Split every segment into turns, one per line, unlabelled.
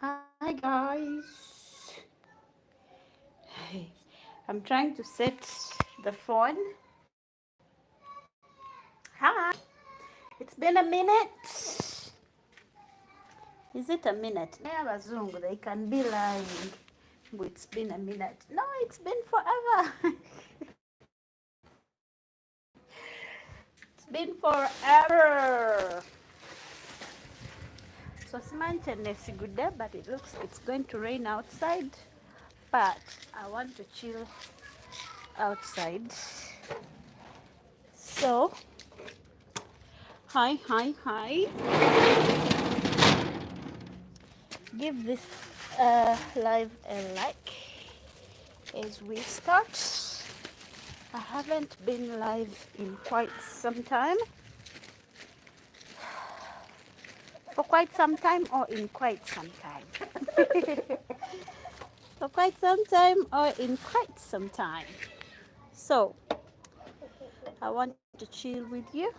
Hi guys. Hey, I'm trying to set the phone. Hi. It's been a minute. Is it a minute? Never Zoom. They can be lying. It's been a minute. No, it's been forever. It's been forever. So it's good day, but it looks it's going to rain outside. But I want to chill outside. So hi. Give this live a like as we start. I haven't been live in quite some time. For quite some time or in quite some time. For quite some time or in quite some time. So I want to chill with you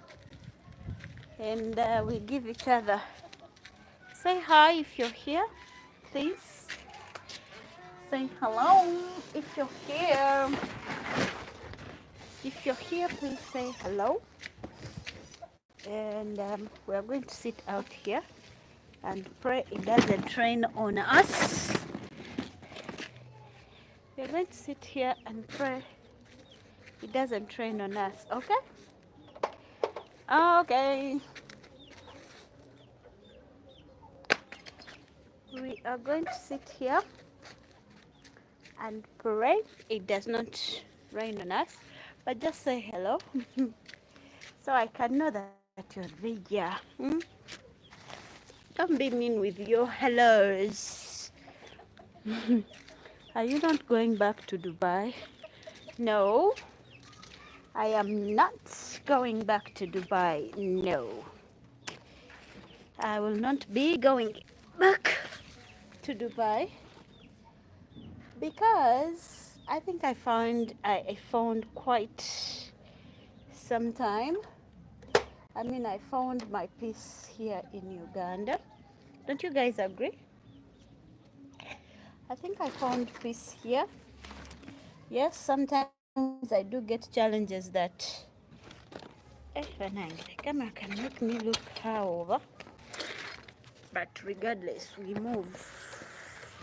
and we give each other. Say hi if you're here, please. Say hello if you're here. If you're here, please say hello. And we're going to sit out here and pray it doesn't rain on us. We're going to sit here and pray it doesn't rain on us, okay? Okay. We are going to sit here and pray it does not rain on us, but just say hello so I can know that you're there. Don't be mean with your hellos. Are you not going back to Dubai? No, I am not going back to Dubai. No, I will not be going back to Dubai because I think I found quite some time. I mean, I found my peace here in Uganda. Don't you guys agree? I think I found peace here. Yes, sometimes I do get challenges that camera can make me look however. But regardless, we move.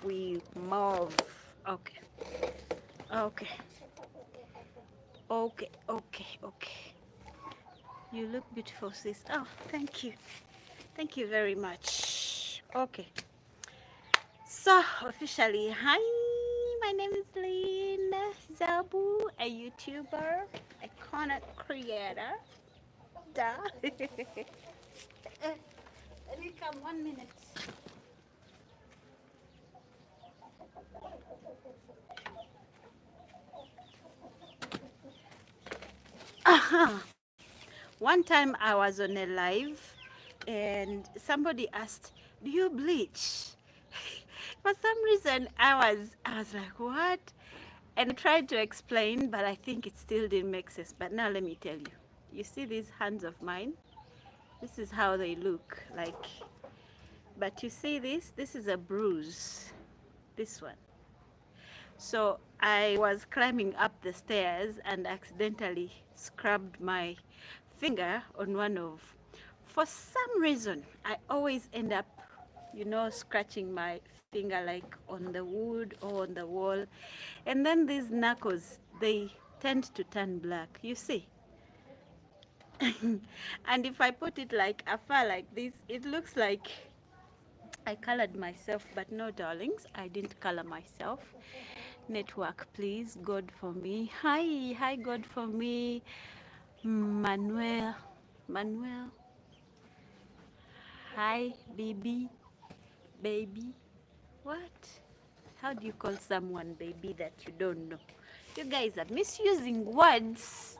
We move. Okay. Okay. Okay. You look beautiful, sis. Oh, thank you. Thank you very much. Okay. So, officially, hi. My name is Lynn Zabu, a YouTuber, a content creator. Duh. Let me come 1 minute. Aha. One time I was on a live and somebody asked, "Do you bleach?" For some reason I was like, "What?" And I tried to explain, but I think it still didn't make sense. But now let me tell you. You see these hands of mine? This is how they look like. But you see this? This is a bruise. This one. So I was climbing up the stairs and accidentally scrubbed my finger on one of, for some reason, I always end up, scratching my finger like on the wood or on the wall. And then these knuckles, they tend to turn black, you see. And if I put it like afar like this, it looks like I colored myself, but no, darlings, I didn't color myself. Network, please. God for me. Hi, God for me. Manuel. Hi, baby. What? How do you call someone baby that you don't know? You guys are misusing words.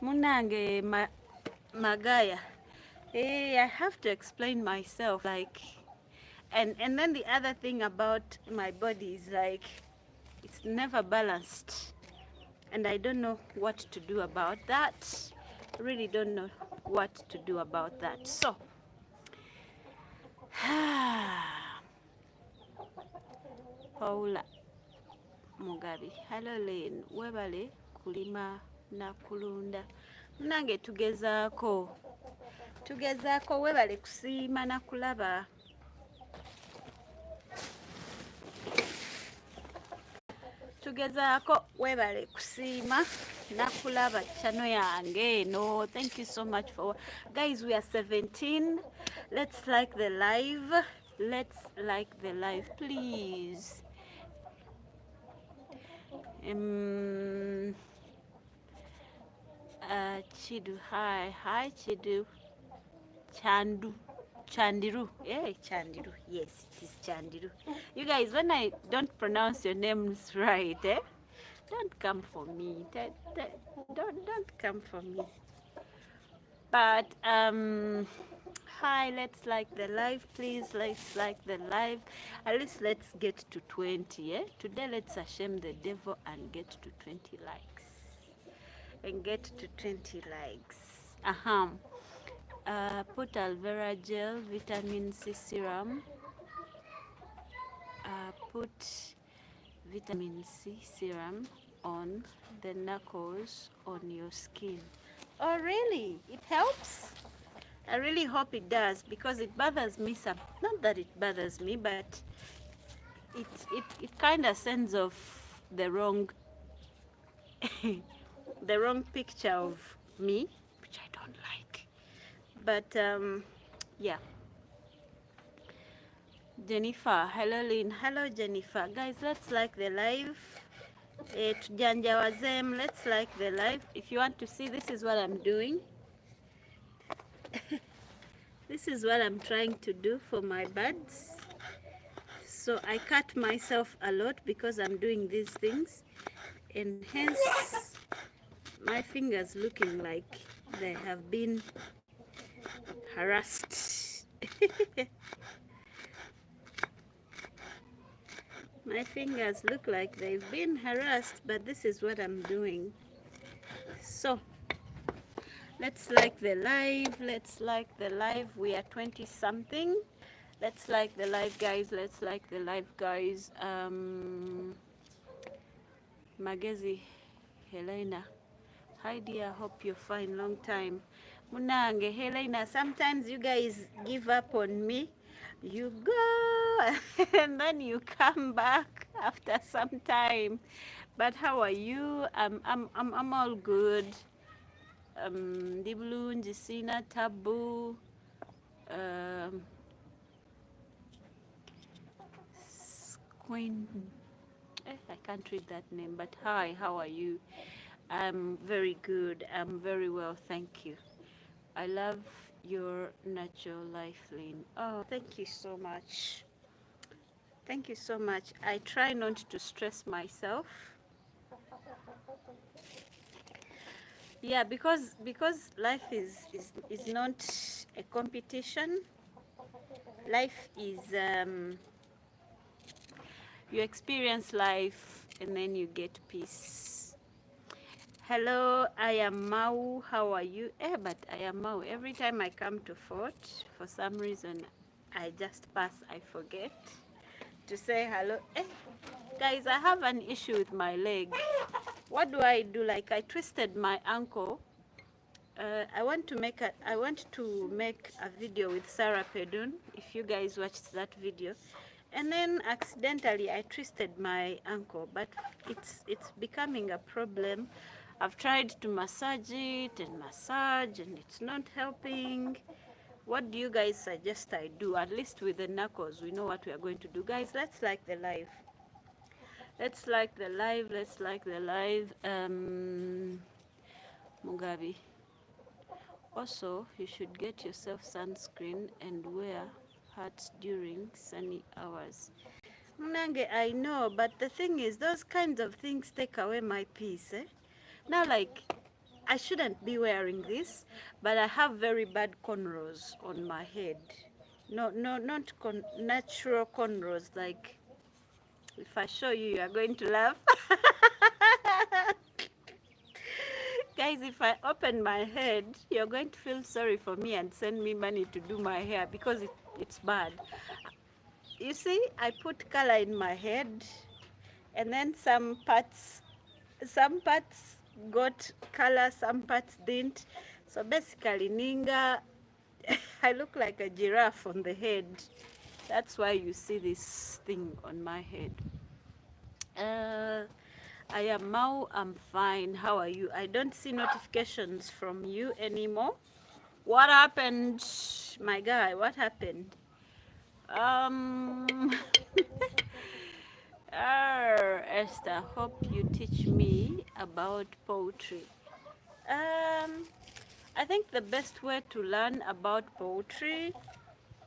Munange magaya. Hey, I have to explain myself, like, and then the other thing about my body is like it's never balanced, and I don't know what to do about that. Really don't know what to do about that. So Paula Mugabi. Hello Lane. Webale kulima na kulunda. Nange tugezaako. Webale kusiima na kulaba. Tugezaako webale kusiima na kulaba channel yange. No, thank you so much for guys. We are 17. Let's like the live. Please. Chidu, hi Chidu. Chandiru, Chandiru, yes, it is Chandiru. You guys, when I don't pronounce your names right, don't come for me. Don't come for me. But hi, let's like the live, please. Let's like the live. At least let's get to 20. Today, let's shame the devil and get to 20 likes. Put aloe vera gel, vitamin C serum. Put vitamin C serum on the knuckles on your skin. Oh, really? It helps? I really hope it does, because it bothers me some. Not that it bothers me, but it kind of sends off the wrong the wrong picture of me, which I don't like. But yeah. Jennifer, hello Lynn, hello Jennifer. Guys, let's like the live. Tujanjawazem, let's like the live. If you want to see, this is what I'm doing. This is what I'm trying to do for my birds. So I cut myself a lot because I'm doing these things, and hence my fingers looking like they have been harassed. My fingers look like they've been harassed, but this is what I'm doing. So let's like the live. We are 20 something. Let's like the live, guys. Magezi Helena, hi dear, hope you're fine. Long time Munange. Helena, sometimes you guys give up on me. You go and then you come back after some time. But how are you? I'm all good. Dibulunji Sina Tabu. Queen, I can't read that name, but hi, how are you? I'm very good. I'm very well, thank you. I love your natural life, Lynn. Oh, thank you so much. Thank you so much. I try not to stress myself. Yeah, because life is not a competition. Life is you experience life and then you get peace. Hello, I am Mau. How are you? But I am Mau. Every time I come to Fort, for some reason, I just pass. I forget to say hello. Guys, I have an issue with my leg. What do I do? Like, I twisted my ankle. I want to make a video with Sarah Pedun. If you guys watched that video, and then accidentally I twisted my ankle, but it's becoming a problem. I've tried to massage it and it's not helping. What do you guys suggest I do? At least with the knuckles, we know what we are going to do. Guys, let's like the live. Mugabe. Also, you should get yourself sunscreen and wear hats during sunny hours. Nange, I know, but the thing is, those kinds of things take away my peace. Now, like, I shouldn't be wearing this, but I have very bad cornrows on my head. No, not natural cornrows. Like, if I show you, you are going to laugh. Guys, if I open my head, you're going to feel sorry for me and send me money to do my hair because it's bad. You see, I put color in my head, and then some parts got color, some parts didn't. So basically, Ninga, I look like a giraffe on the head. That's why you see this thing on my head. Uh, I am Mau, I'm fine. How are you? I don't see notifications from you anymore. What happened, my guy? What happened? Um, Esther, hope you teach me about poultry. Um, I think the best way to learn about poultry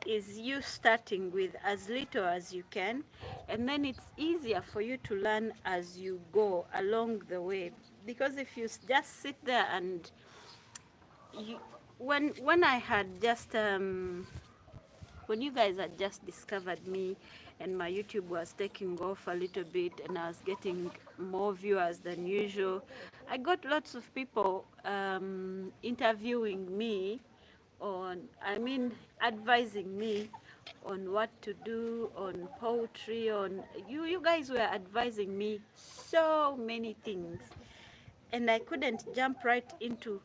is you starting with as little as you can, and then it's easier for you to learn as you go along the way. Because if you just sit there and you, when I had just when you guys had just discovered me and my YouTube was taking off a little bit and I was getting more viewers than usual, I got lots of people interviewing me on, I mean, advising me on what to do on poultry, on, you guys were advising me so many things, and I couldn't jump right into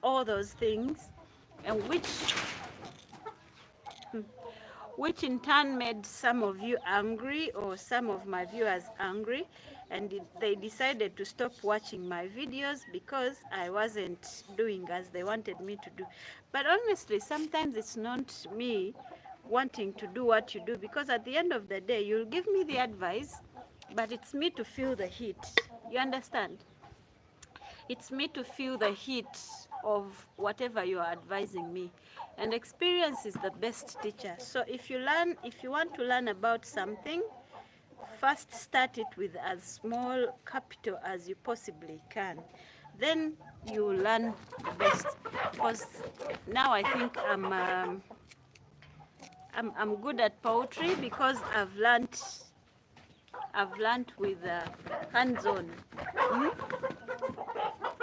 all those things, and which in turn made some of you angry or some of my viewers angry, and they decided to stop watching my videos because I wasn't doing as they wanted me to do. But honestly, sometimes it's not me wanting to do what you do, because at the end of the day, you'll give me the advice, but it's me to feel the heat. You understand? It's me to feel the heat of whatever you are advising me. And experience is the best teacher. So if you want to learn about something, first start it with as small capital as you possibly can. Then you will learn the best. Because now I think I'm good at poetry because I've learned with hands-on.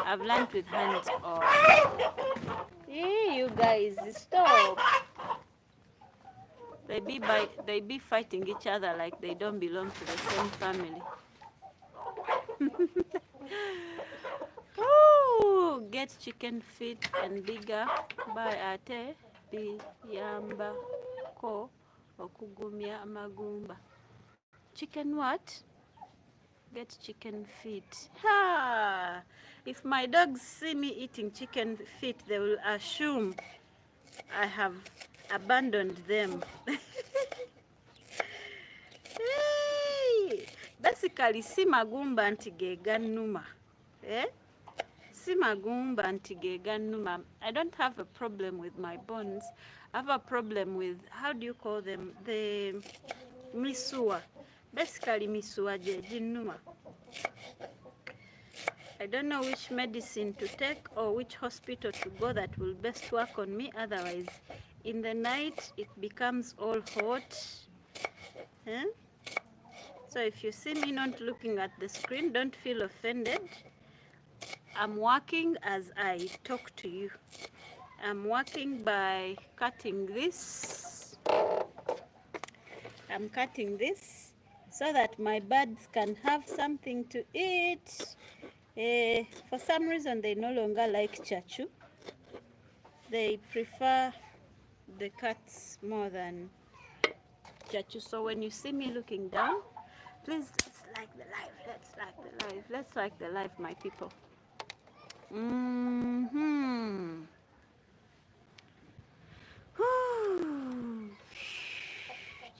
I've learned with hands-on. Hey, you guys, stop. They be fighting each other like they don't belong to the same family. Ooh, get chicken feet and bigger by ate biyamba ko okugumya amagumba. Chicken what? Get chicken feet. Ha! If my dogs see me eating chicken feet, they will assume I have abandoned them. Hey! Basically, si magumba nti ge gannuma. Eh? Si magumba nti ge gannuma. I don't have a problem with my bones. I have a problem with, how do you call them? The misua. Basically, misua je jinnuma. I don't know which medicine to take or which hospital to go that will best work on me. Otherwise, in the night, it becomes all hot. Huh? So if you see me not looking at the screen, don't feel offended. I'm working as I talk to you. I'm working by cutting this. I'm cutting this so that my birds can have something to eat. For some reason, they no longer like chachu. They prefer the cats more than chachu. So when you see me looking down, please, let's like the life. Let's like the life. Let's like the life, my people.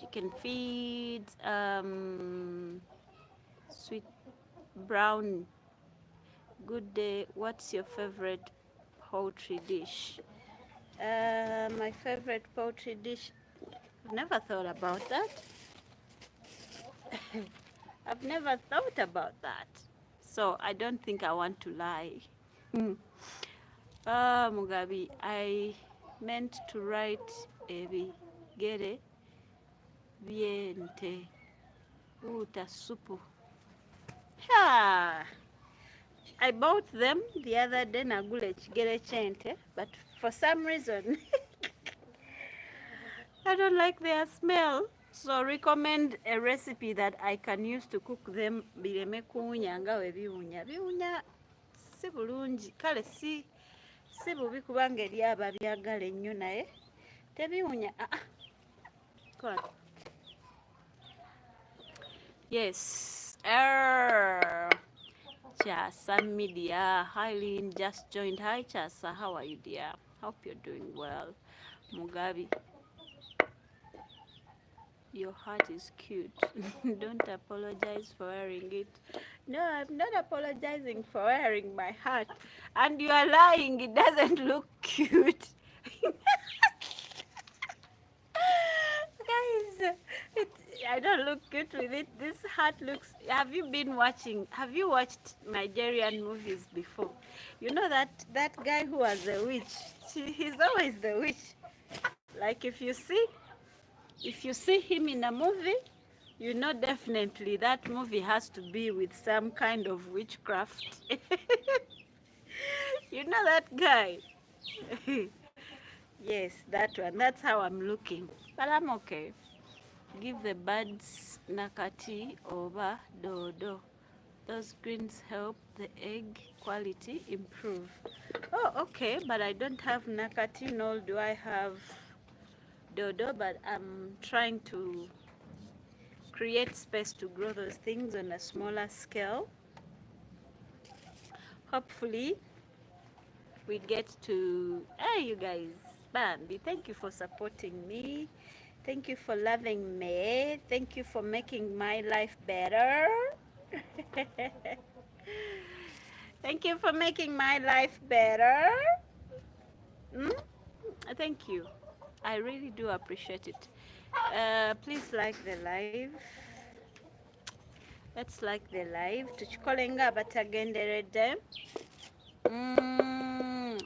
Chicken feed, sweet brown. Good day. What's your favorite poultry dish? My favorite poultry dish. I've never thought about that. I've never thought about that. So I don't think I want to lie. Mugabi, I meant to write ebigere biente uta supu. Ha! I bought them the other day nagule chigere chente, but for some reason I don't like their smell. So recommend a recipe that I can use to cook them bireme kuwunya nga we biwunya. Biwunya si bulungi. Kale si bubi kubanga eri ababyagala ennyo naye tebiwunya. Go on. Yes. Chasa Media. Hi Lynn, just joined. Hi Chasa, how are you dear? Hope you're doing well. Mugabi, your heart is cute. Don't apologize for wearing it. No, I'm not apologizing for wearing my heart. And you are lying, it doesn't look cute. Guys, I don't look good with it. This heart looks. Have you watched Nigerian movies before? You know that guy who was a witch. He's always the witch. Like if you see him in a movie, you know definitely that movie has to be with some kind of witchcraft. You know that guy. Yes, that one. That's how I'm looking. But I'm okay. Give the birds nakati over dodo. Those greens help the egg quality improve. Oh, okay, but I don't have nakati, nor do I have dodo, but I'm trying to create space to grow those things on a smaller scale. Hopefully, we get to, hey, you guys, Bambi, thank you for supporting me. Thank you for loving me. Thank you for making my life better. Thank you for making my life better. Mm? Thank you. I really do appreciate it. Please like the live. Let's like the live. Tukikolenga abatagenderedde.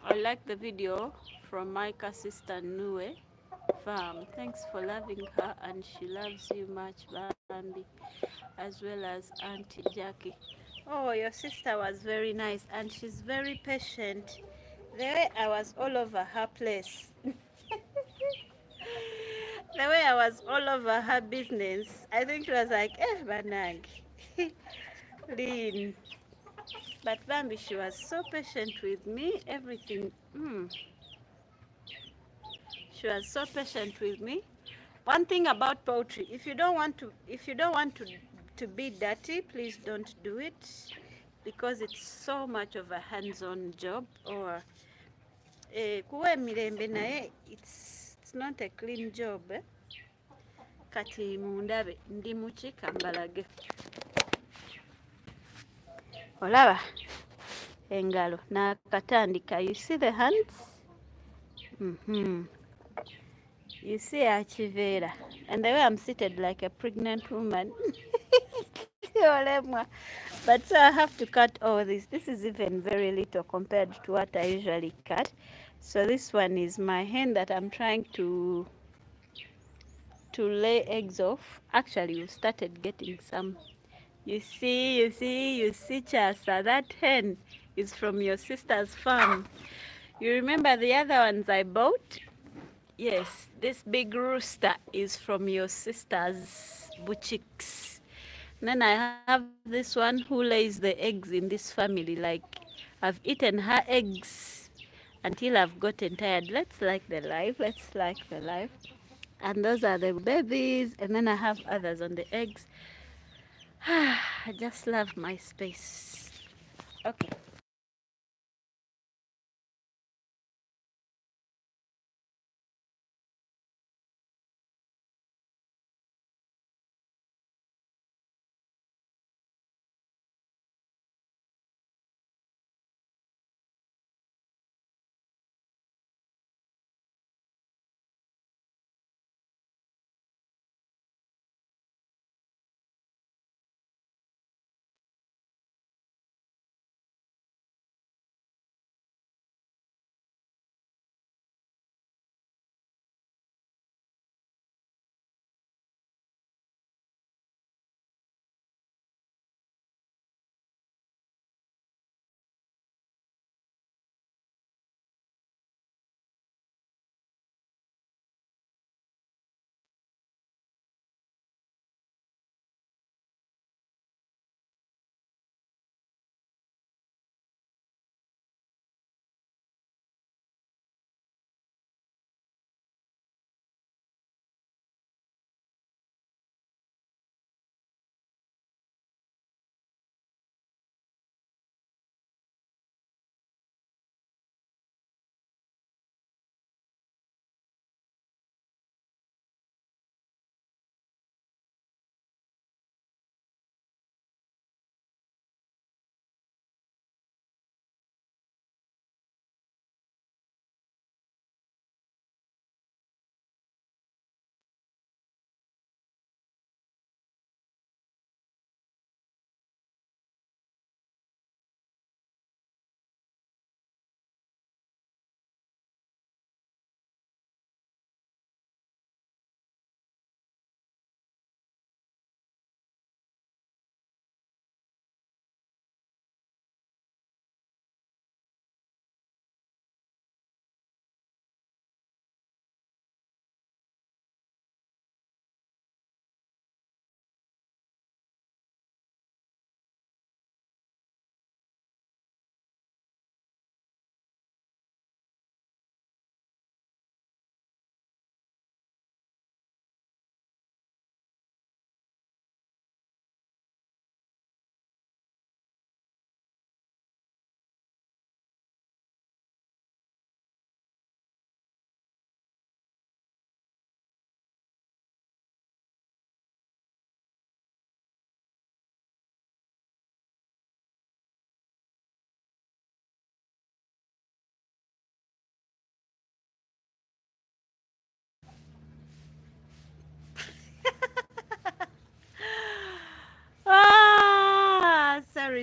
I like the video from Micah's sister Nue Farm. Thanks for loving her, and she loves you much, Bambi, as well as Auntie Jackie. Oh, your sister was very nice, and she's very patient. The way I was all over her place. The way I was all over her business, I think she was like, Banag. Lean. But Bambi, she was so patient with me. Everything. She was so patient with me. One thing about poultry, if you don't want to be dirty, please don't do it, because it's so much of a hands-on job. Or kuwa emirembe naye it's not a clean job. Kati mundabe ndi muki kambalage. Olaba engalo nakatandika. You see the hands? You see Achivera. And the way I'm seated like a pregnant woman. But so I have to cut all this. This is even very little compared to what I usually cut. So this one is my hen that I'm trying to lay eggs off. Actually, we started getting some. You see, Chasa, that hen is from your sister's farm. You remember the other ones I bought? Yes, this big rooster is from your sister's buchicks. Then I have this one who lays the eggs in this family. Like, I've eaten her eggs until I've gotten tired. Let's like the live. Let's like the live. And those are the babies. And then I have others on the eggs. I just love my space. Okay.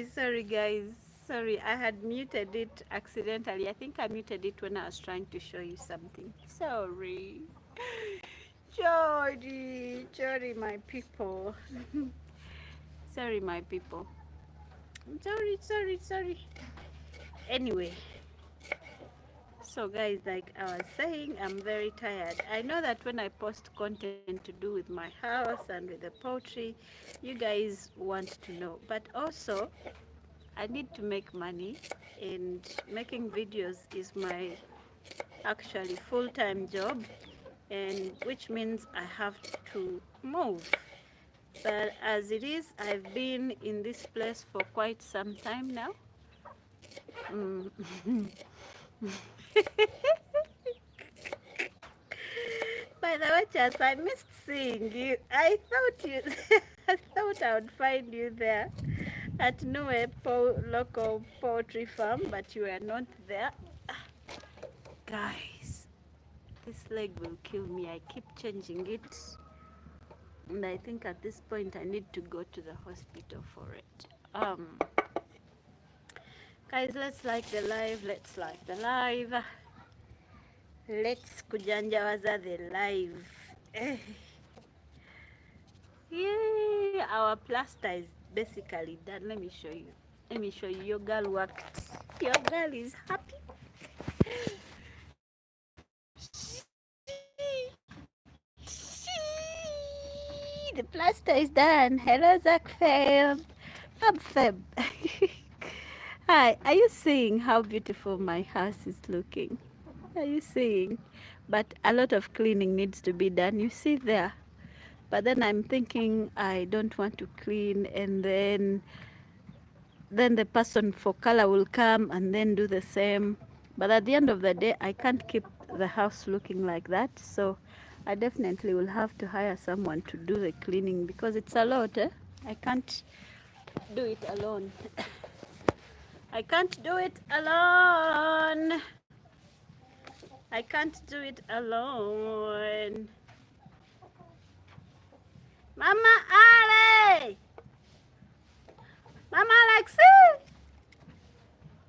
sorry guys. Sorry, I had muted it accidentally. I think I muted it when I was trying to show you something. Sorry. Sorry, my people. Sorry, my people. Sorry. Anyway, so guys, like I was saying, I'm very tired. I know that when I post content to do with my house and with the poultry, you guys want to know. But also, I need to make money, and making videos is my actually full-time job, and which means I have to move. But as it is, I've been in this place for quite some time now. Mm. By the way, Chas, I missed seeing you. I thought you, I thought I would find you there at Nue local poultry farm, but you were not there. Guys, this leg will kill me. I keep changing it, and I think at this point I need to go to the hospital for it. Guys, let's like the live. Let's like the live. Let's kujanjawaza the live. Yeah, our plaster is basically done. Let me show you. Let me show you. Your girl worked. Your girl is happy. The plaster is done. Hello, Zach Feb. Feb. Hi, are you seeing how beautiful my house is looking? Are you seeing? But a lot of cleaning needs to be done. You see there? But then I'm thinking I don't want to clean, and then the person for color will come and then do the same. But at the end of the day, I can't keep the house looking like that. So I definitely will have to hire someone to do the cleaning, because it's a lot. I can't do it alone. I can't do it alone. I can't do it alone. Mama Ale! Mama Alexi!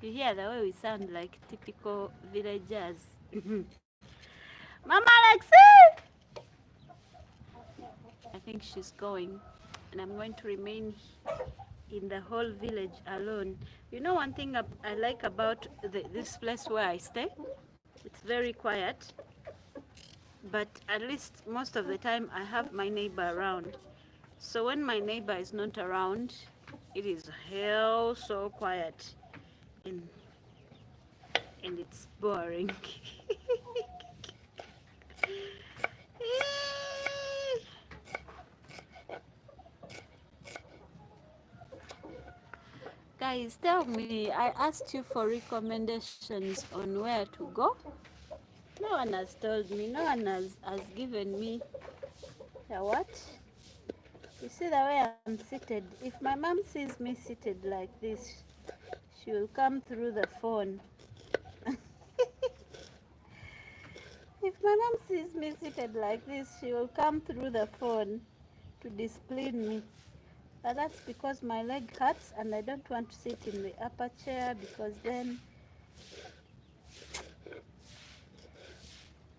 You hear the way we sound like typical villagers. Mama Alexi! I think she's going, and I'm going to remain in the whole village alone. You know, one thing I like about this place where I stay? It's very quiet, but at least most of the time I have my neighbor around. So when my neighbor is not around, it is hell so quiet, and it's boring. Guys, tell me, I asked you for recommendations on where to go. No one has told me, no one has given me a what? You see the way I'm seated? If my mom sees me seated like this, she will come through the phone. If my mom sees me seated like this, she will come through the phone to discipline me. But that's because my leg hurts and I don't want to sit in the upper chair, because then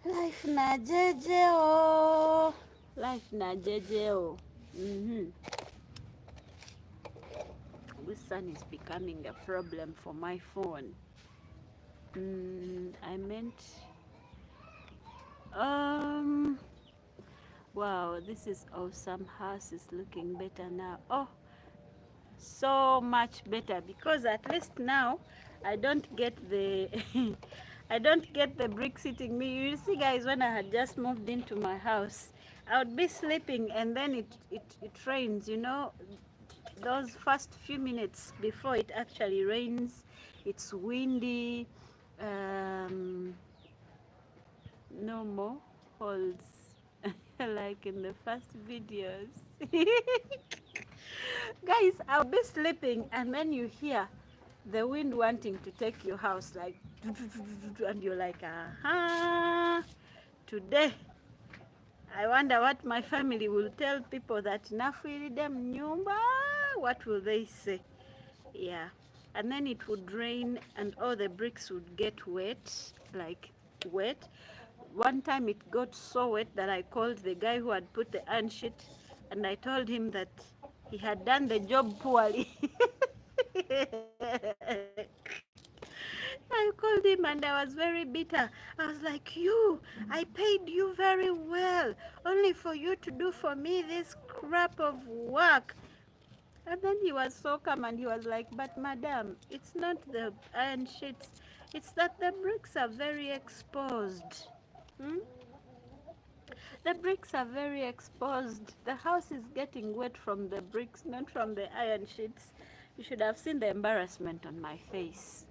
life na jejeo. Life na jejeo. This sun is becoming a problem for my phone. I meant, wow, this is awesome. House is looking better now. Oh, so much better, because at least now I don't get the I don't get the brick sitting me. You see, guys, when I had just moved into my house, I would be sleeping, and then it rains, you know, those first few minutes before it actually rains. It's windy. No more holes like in the first videos. Guys, I'll be sleeping, and then you hear the wind wanting to take your house, like, and you're like, aha, today I wonder what my family will tell people that nafuiri them nyumba. What will they say? Yeah. And then it would rain and all the bricks would get wet, like wet. One time it got so wet that I called the guy who had put the iron sheet and I told him that he had done the job poorly. I called him and I was very bitter. I was like, I paid you very well, only for you to do for me this crap of work. And then he was so calm and he was like, but madam, it's not the iron sheets, it's that the bricks are very exposed. Hmm? The bricks are very exposed. The house is getting wet from the bricks, not from the iron sheets. You should have seen the embarrassment on my face.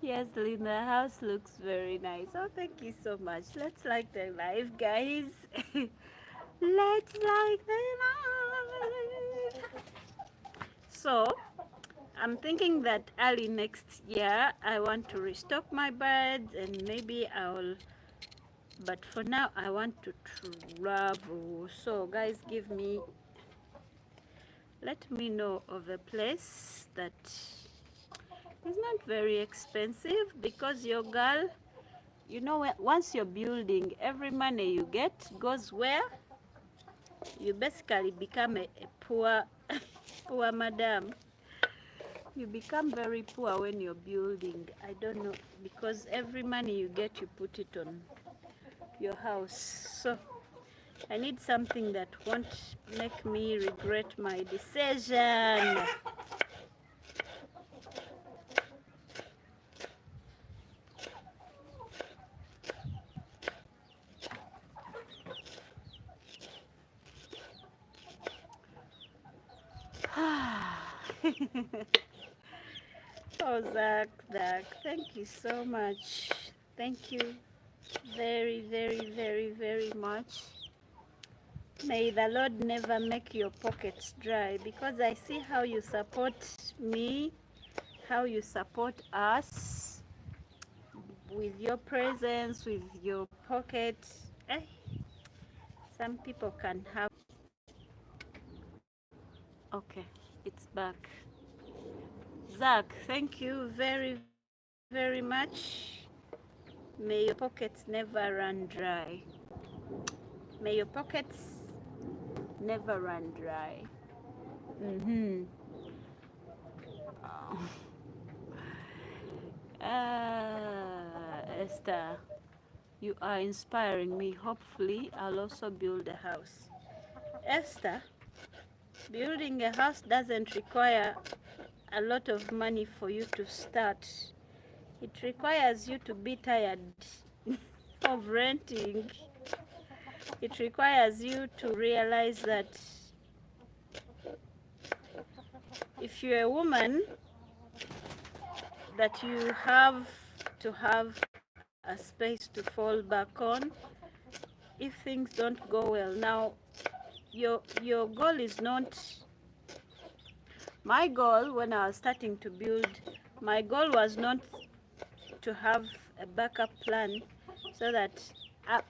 Yes, Lynn, the house looks very nice. Oh, thank you so much. Let's like the live, guys. Let's like the live. So, I'm thinking that early next year, I want to restock my birds and maybe I'll, but for now, I want to travel. So, guys, let me know of a place that is not very expensive because your girl, you know, once you're building, every money you get goes where? You basically become a poor, poor madam. You become very poor when you're building. I don't know, because every money you get, you put it on your house. So I need something that won't make me regret my decision. Oh, Zach, thank you so much. Thank you very, very, very, very much. May the Lord never make your pockets dry, because I see how you support me, how you support us with your presence, with your pocket. Eh, some people can have. Okay, it's back. Zach, thank you very, very much. May your pockets never run dry. May your pockets never run dry. Mm-hmm. Esther, you are inspiring me. Hopefully, I'll also build a house. Esther, building a house doesn't require a lot of money for you to start. It requires you to be tired of renting. It requires you to realize that if you're a woman, that you have to have a space to fall back on if things don't go well. Now, your goal is not, my goal when I was starting to build, my goal was not to have a backup plan so that,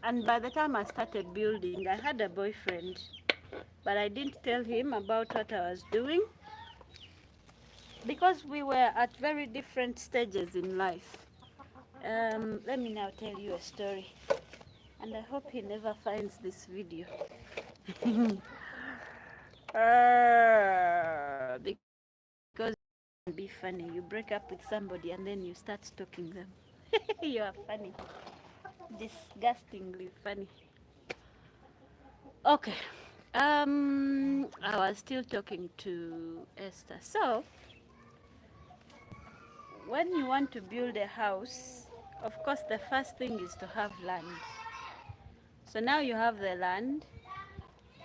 and by the time I started building, I had a boyfriend, but I didn't tell him about what I was doing because we were at very different stages in life. Let me now tell you a story, and I hope he never finds this video. Because be funny, you break up with somebody and then you start stalking them. You are funny, disgustingly funny. Okay, I was still talking to Esther. So when you want to build a house, of course the first thing is to have land. So now you have the land.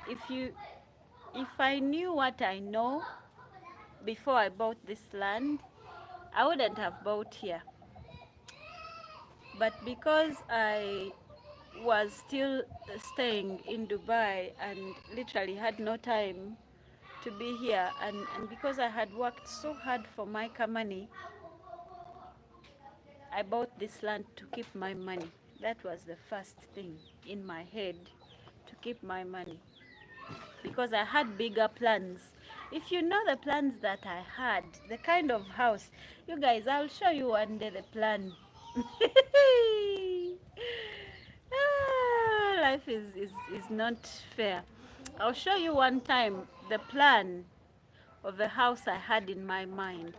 If I knew what I know before I bought this land, I wouldn't have bought here. But because I was still staying in Dubai and literally had no time to be here, and because I had worked so hard for my money, I bought this land to keep my money. That was the first thing in my head, to keep my money. because I had bigger plans. If you know the plans that I had, the kind of house, you guys, I'll show you one day the plan. Life is not fair. I'll show you one time the plan of the house I had in my mind,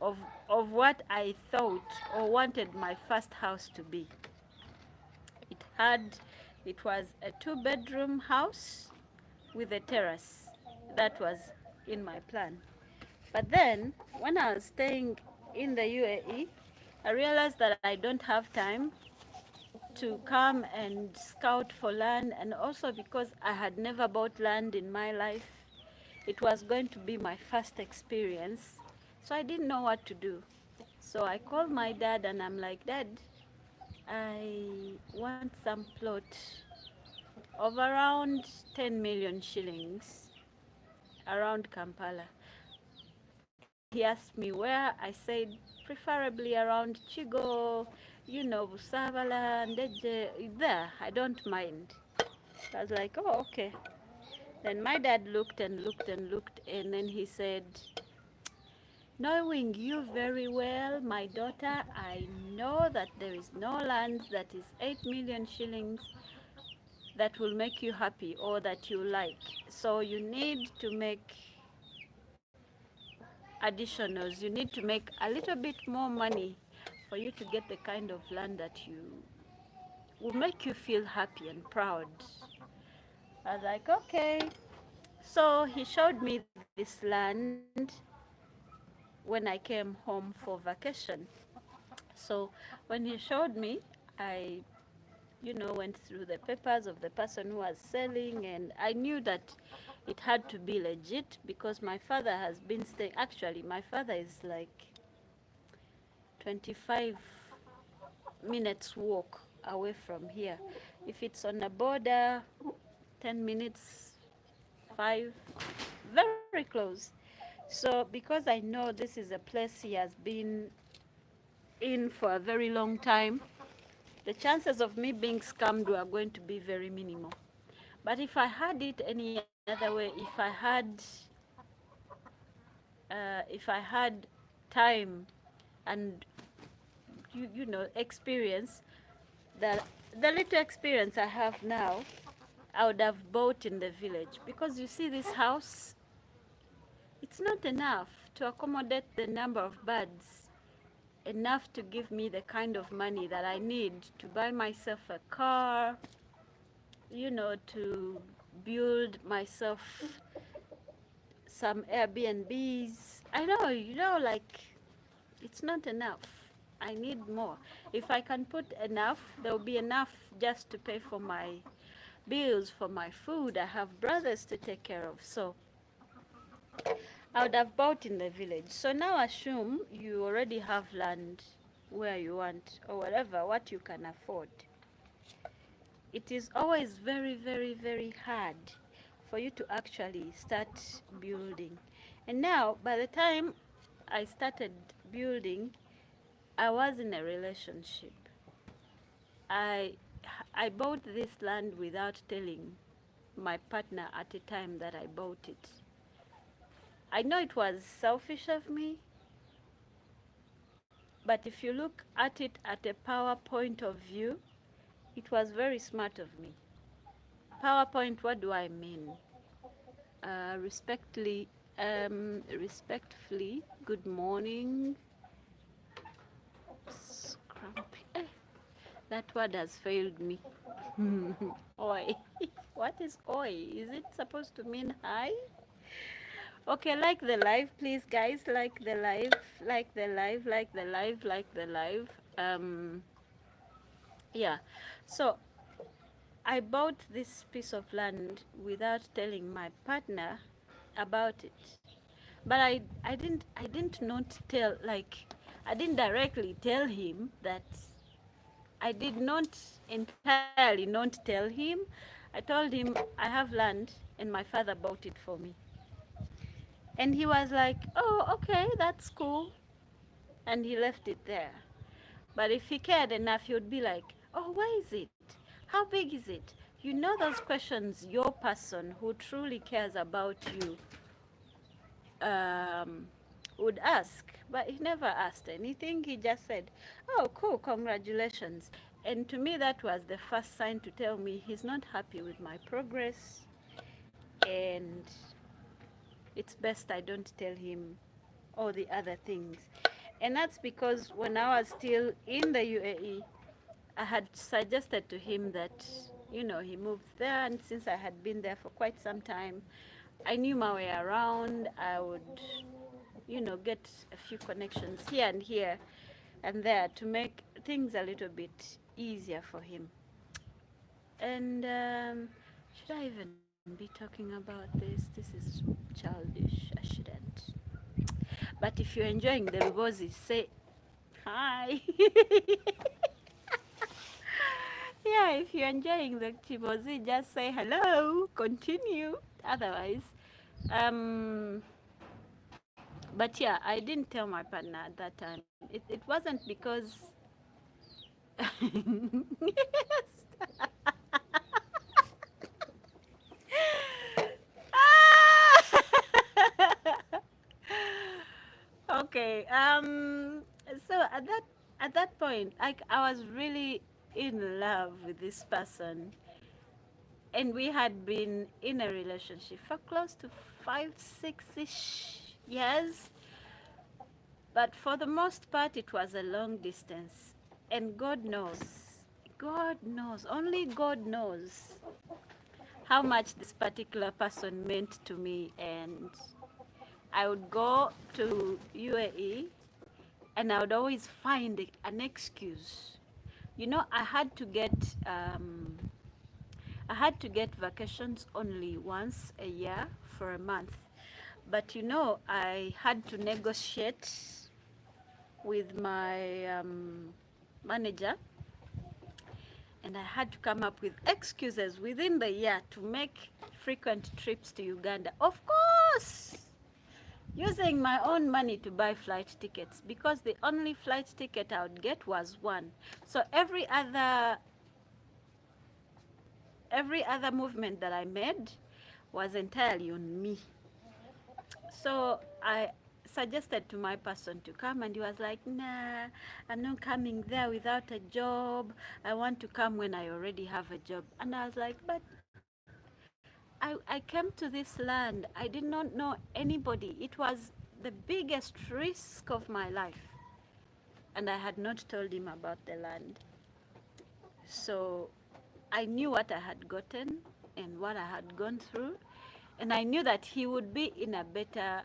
of, of what I thought or wanted my first house to be. It had, it was a two-bedroom house with a terrace. That was in my plan. But then, when I was staying in the UAE, I realized that I don't have time to come and scout for land, and also because I had never bought land in my life. It was going to be my first experience, so I didn't know what to do. So I called my dad and I'm like, Dad, I want some plot of around 10 million shillings around Kampala. He asked me where. I said preferably around Chigo, you know, Busavala, Ndeje, there. I don't mind. I was like, oh, okay. Then my dad looked and looked and looked, and then he said, knowing you very well, my daughter, I know that there is no land that is 8 million shillings that will make you happy or that you like. So you need to make additionals. You need to make a little bit more money for you to get the kind of land that you will make you feel happy and proud. I was like, okay. So he showed me this land when I came home for vacation. So when he showed me, I, went through the papers of the person who was selling, and I knew that it had to be legit because my father has been staying. Actually, my father is like 25 minutes walk away from here. If it's on the border, 10 minutes, 5, very close. So because I know this is a place he has been in for a very long time, the chances of me being scammed were going to be very minimal. But if I had it any other way, if I had time and experience, the the little experience I have now, I would have bought in the village, because you see this house, it's not enough to accommodate the number of birds, enough to give me the kind of money that I need to buy myself a car, to build myself some Airbnbs. I know, like, it's not enough. I need more. If I can put enough, there will be enough just to pay for my bills, for my food. I have brothers to take care of. So I would have bought in the village. So now assume you already have land where you want, or whatever, what you can afford. It is always very, very, very hard for you to actually start building. And now, by the time I started building, I was in a relationship. I I bought this land without telling my partner at the time that I bought it. I know it was selfish of me, but if you look at it at a power point of view, it was very smart of me. PowerPoint, what do I mean? Respectfully, good morning. Scrumpy. That word has failed me. Oi. What is oi? Is it supposed to mean hi? Okay, like the live, please, guys. Like the live, like the live, like the live, like the live. Yeah. So I bought this piece of land without telling my partner about it. But I didn't not tell, like, I didn't directly tell him that. I did not entirely not tell him. I told him I have land and my father bought it for me. And he was like, oh, okay, that's cool. And he left it there. But if he cared enough, he would be like, oh, where is it? How big is it? you know those questions your person who truly cares about you would ask, but he never asked anything. He just said, "Oh, cool, congratulations." And to me, that was the first sign to tell me he's not happy with my progress, and it's best I don't tell him all the other things. And that's because when I was still in the UAE, I had suggested to him that, he moved there, and since I had been there for quite some time, I knew my way around. I would, get a few connections here and here and there to make things a little bit easier for him. And should I even be talking about this? This is childish. I shouldn't. But if you're enjoying the Lubozi, say hi. Yeah, if you're enjoying the Chibozi, just say hello, continue. Otherwise, um, but yeah, I didn't tell my partner at that time. It wasn't because. Okay. So at that point, I was really in love with this person, and we had been in a relationship for close to 5, 6-ish years. But for the most part, it was a long distance. And God knows, only God knows how much this particular person meant to me. And I would go to UAE, and I would always find an excuse. I had to get vacations only once a year for a month. But I had to negotiate with my manager, and I had to come up with excuses within the year to make frequent trips to Uganda. Of course, using my own money to buy flight tickets, because the only flight ticket I would get was one. So every other movement that I made was entirely on me. So I suggested to my person to come, and he was like, "Nah, I'm not coming there without a job. I want to come when I already have a job." And I was like, "But I came to this land. I did not know anybody. It was the biggest risk of my life." And I had not told him about the land. So I knew what I had gotten and what I had gone through. And I knew that he would be in a better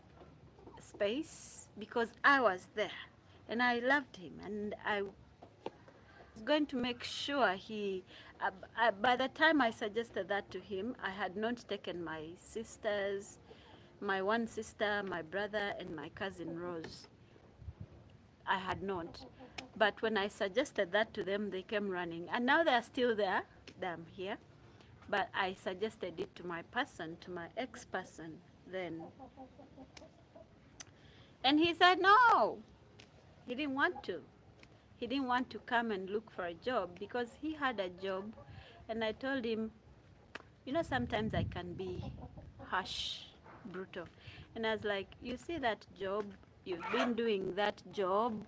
space because I was there. And I loved him. And I was going to make sure by the time I suggested that to him, I had not taken my sisters, my one sister, my brother, and my cousin Rose. I had not. But when I suggested that to them, they came running. And now they're still there. I'm here. But I suggested it to my person, to my ex-person then. And he said no. He didn't want to. He didn't want to come and look for a job because he had a job. And I told him, sometimes I can be harsh, brutal. And I was like, you see that job? You've been doing that job.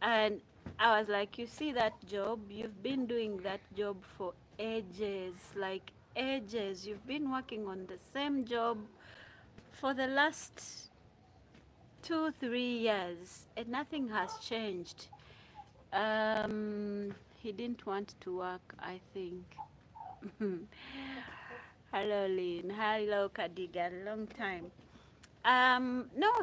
And I was like, you see that job? You've been doing that job for ages, like ages. You've been working on the same job for the last 2, 3 years, and nothing has changed. He didn't want to work, I think. Hello, Lynn. Hello, Kadiga. Long time. No,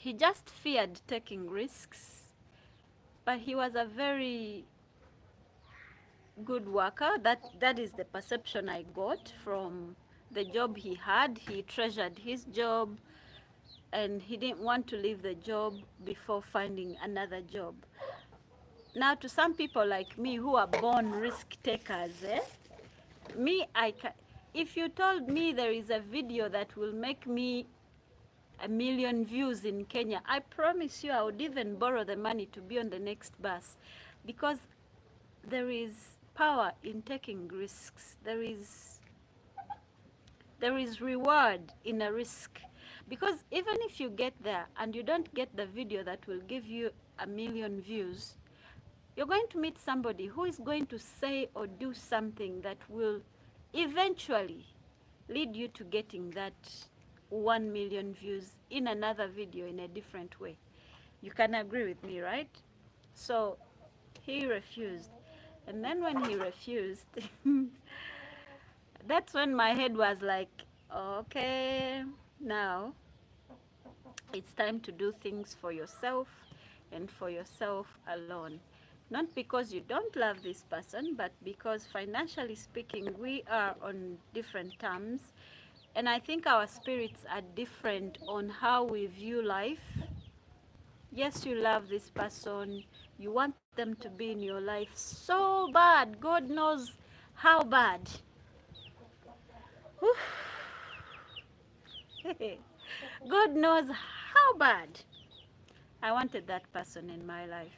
he just feared taking risks, but he was a very good worker. That is the perception I got from the job he had. He treasured his job, and he didn't want to leave the job before finding another job. Now, to some people like me who are born risk takers, if you told me there is a video that will make me 1 million views in Kenya, I promise you I would even borrow the money to be on the next bus, because there is power in taking risks. There is reward in a risk. Because even if you get there and you don't get the video that will give you 1,000,000 views, you're going to meet somebody who is going to say or do something that will eventually lead you to getting that 1,000,000 views in another video in a different way. You can agree with me, right? So he refused. And then when he refused, that's when my head was like, okay, now it's time to do things for yourself and for yourself alone. Not because you don't love this person, but because financially speaking, we are on different terms. And I think our spirits are different on how we view life. Yes, you love this person. You want them to be in your life so bad. God knows how bad. God knows how bad I wanted that person in my life.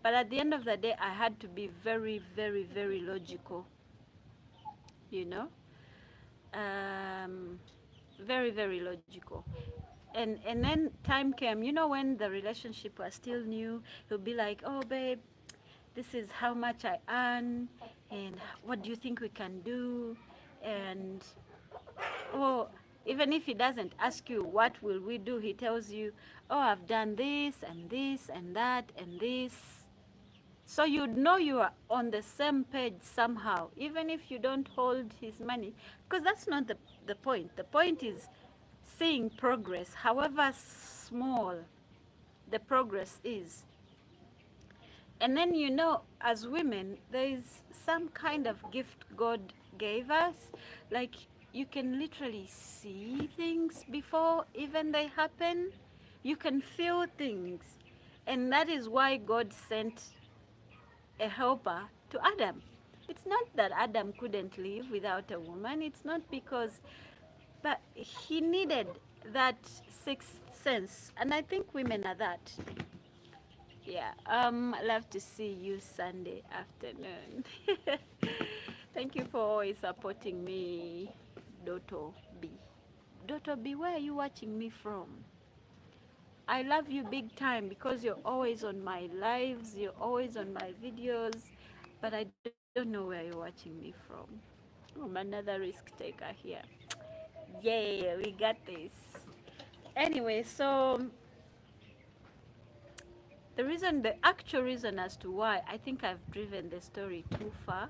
But at the end of the day, I had to be very, very, very logical, you know? Very, very logical. And then time came, you know, when the relationship was still new, he'll be like, oh, babe, this is how much I earn, and what do you think we can do? And, oh, even if he doesn't ask you, what will we do? He tells you, oh, I've done this and this and that and this. So you'd know you are on the same page somehow, even if you don't hold his money, because that's not the point. The point is seeing progress, however small the progress is. And then, you know, as women, there is some kind of gift God gave us. Like, you can literally see things before even they happen. You can feel things. And that is why God sent a helper to Adam. It's not that Adam couldn't live without a woman. It's not because, but he needed that sixth sense. And I think women are that. Yeah, love to see you Sunday afternoon. Thank you for always supporting me, Doto B. Doto B, where are you watching me from? I love you big time because you're always on my lives, you're always on my videos, but I don't know where you're watching me from. I'm another risk taker here. Yeah, we got this. Anyway, so the actual reason as to why I think I've driven the story too far,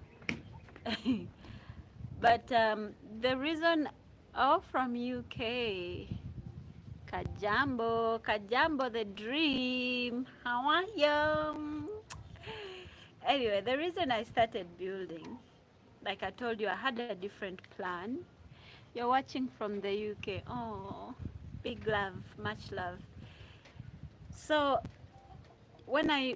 but the reason, oh, from UK, Kajambo the dream, how are you? Anyway, the reason I started building, like I told you, I had a different plan. You're watching from the UK. Oh, big love, much love. So when I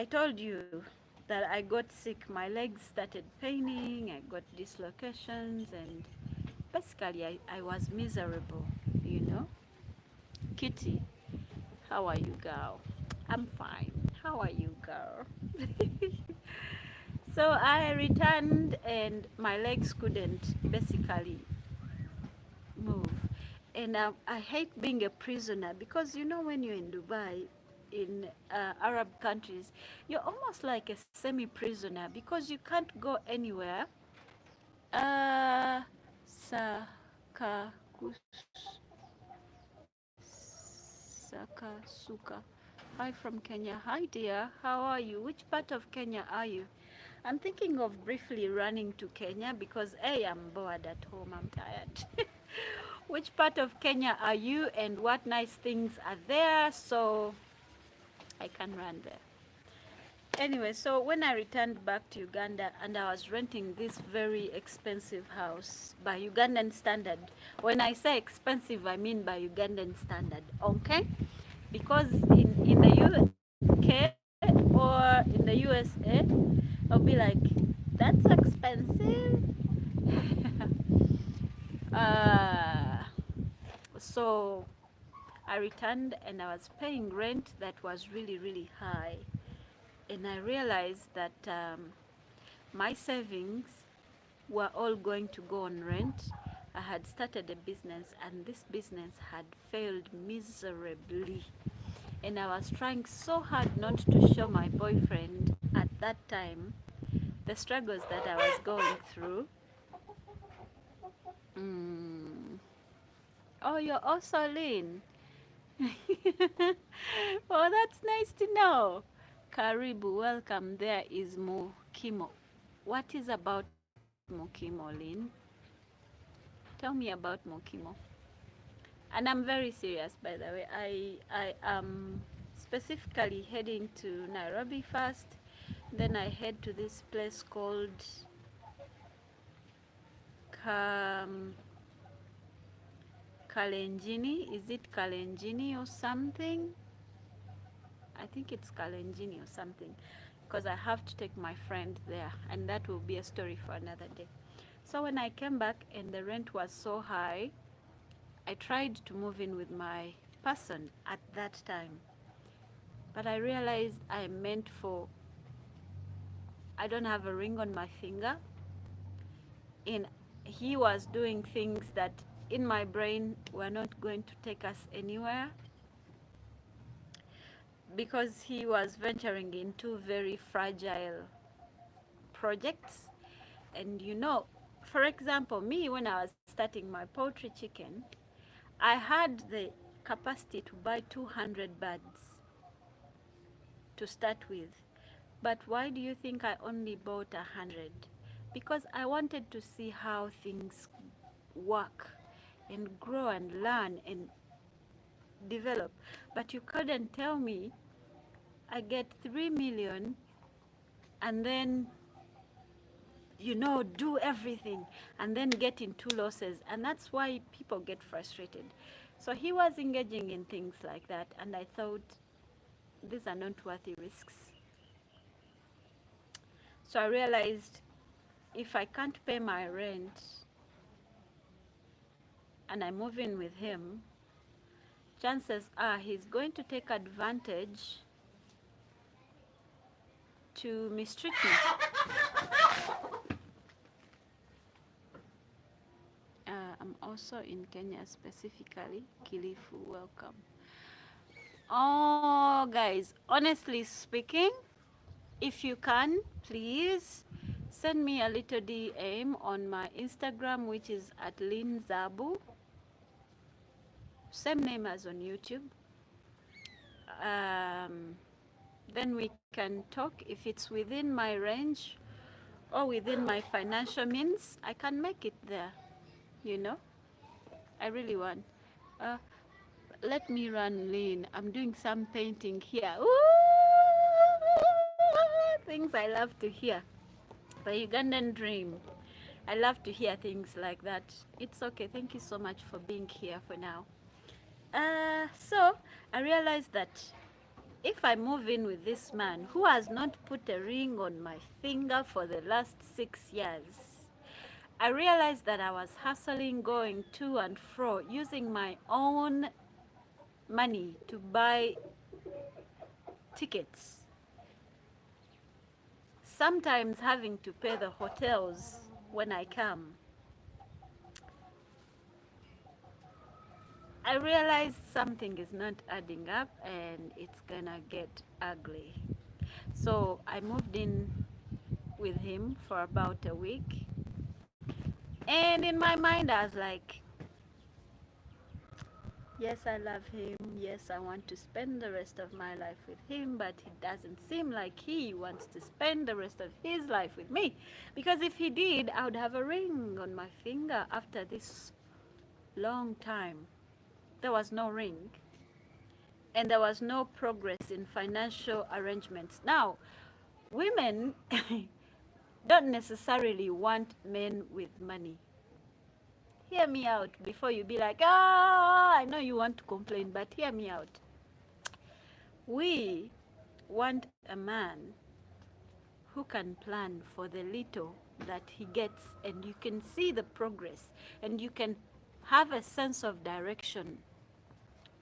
told you that I got sick, my legs started paining, I got dislocations, and basically I was miserable, you know. Kitty, how are you, girl? I'm fine. How are you, girl? So I returned and my legs couldn't basically move. And I hate being a prisoner because, you know, when you're in Dubai, in Arab countries, you're almost like a semi-prisoner because you can't go anywhere. Saka, Saka, Suka. Hi from Kenya. Hi dear, how are you? Which part of Kenya are you? I'm thinking of briefly running to Kenya because A, I'm bored at home, I'm tired. Which part of Kenya are you and what nice things are there so I can run there? Anyway, so when I returned back to Uganda and I was renting this very expensive house by Ugandan standard. When I say expensive, I mean by Ugandan standard, okay? Because in the UK or in the USA, I'll be like, that's expensive. uh, so I returned and I was paying rent that was really, really high. and I realized that my savings were all going to go on rent. I had started a business, and this business had failed miserably. And I was trying so hard not to show my boyfriend at that time the struggles that I was going through. Mm. Oh, you're also lean. Oh, that's nice to know. Karibu, welcome. There is Mukimo. What is about Mukimo, Lynn? Tell me about Mukimo. And I'm very serious, by the way. I am specifically heading to Nairobi first. Then I head to this place called Kam Kalenjini. Is it Kalenjini or something? I think it's Kalenjini or something, because I have to take my friend there, and that will be a story for another day. So when I came back and the rent was so high, I tried to move in with my person at that time, but I realized I meant for, I don't have a ring on my finger, and he was doing things that in my brain were not going to take us anywhere, because he was venturing into very fragile projects. And you know, for example, me, when I was starting my poultry chicken, I had the capacity to buy 200 birds to start with. But why do you think I only bought 100? Because I wanted to see how things work and grow and learn and develop. But you couldn't tell me I get 3 million and then, you know, do everything and then get into losses. And that's why people get frustrated. So he was engaging in things like that, and I thought these are not worthy risks. So I realized if I can't pay my rent and I move in with him, chances are he's going to take advantage to mistreat me. I'm also in Kenya, specifically Kilifu. Welcome. Oh, guys, honestly speaking, if you can, please send me a little DM on my Instagram, which is at linzabu, same name as on YouTube. Then we can talk. If it's within my range or within my financial means, I can make it there, you know. I really want. Uh, Let me run lean. I'm doing some painting here. Ooh, things I love to hear. The Ugandan dream. I love to hear things like that. It's okay. Thank you so much for being here for now. So I realized that if I move in with this man who has not put a ring on my finger for the last 6 years, I realized that I was hustling, going to and fro, using my own money to buy tickets, sometimes having to pay the hotels when I come. I realized something is not adding up and it's gonna get ugly. So I moved in with him for about a week. And in my mind, I was like, yes, I love him. Yes, I want to spend the rest of my life with him, but it doesn't seem like he wants to spend the rest of his life with me. Because if he did, I would have a ring on my finger after this long time. There was no ring, and there was no progress in financial arrangements. Now, women don't necessarily want men with money. Hear me out before you be like, I know you want to complain, but hear me out. We want a man who can plan for the little that he gets, and you can see the progress, and you can have a sense of direction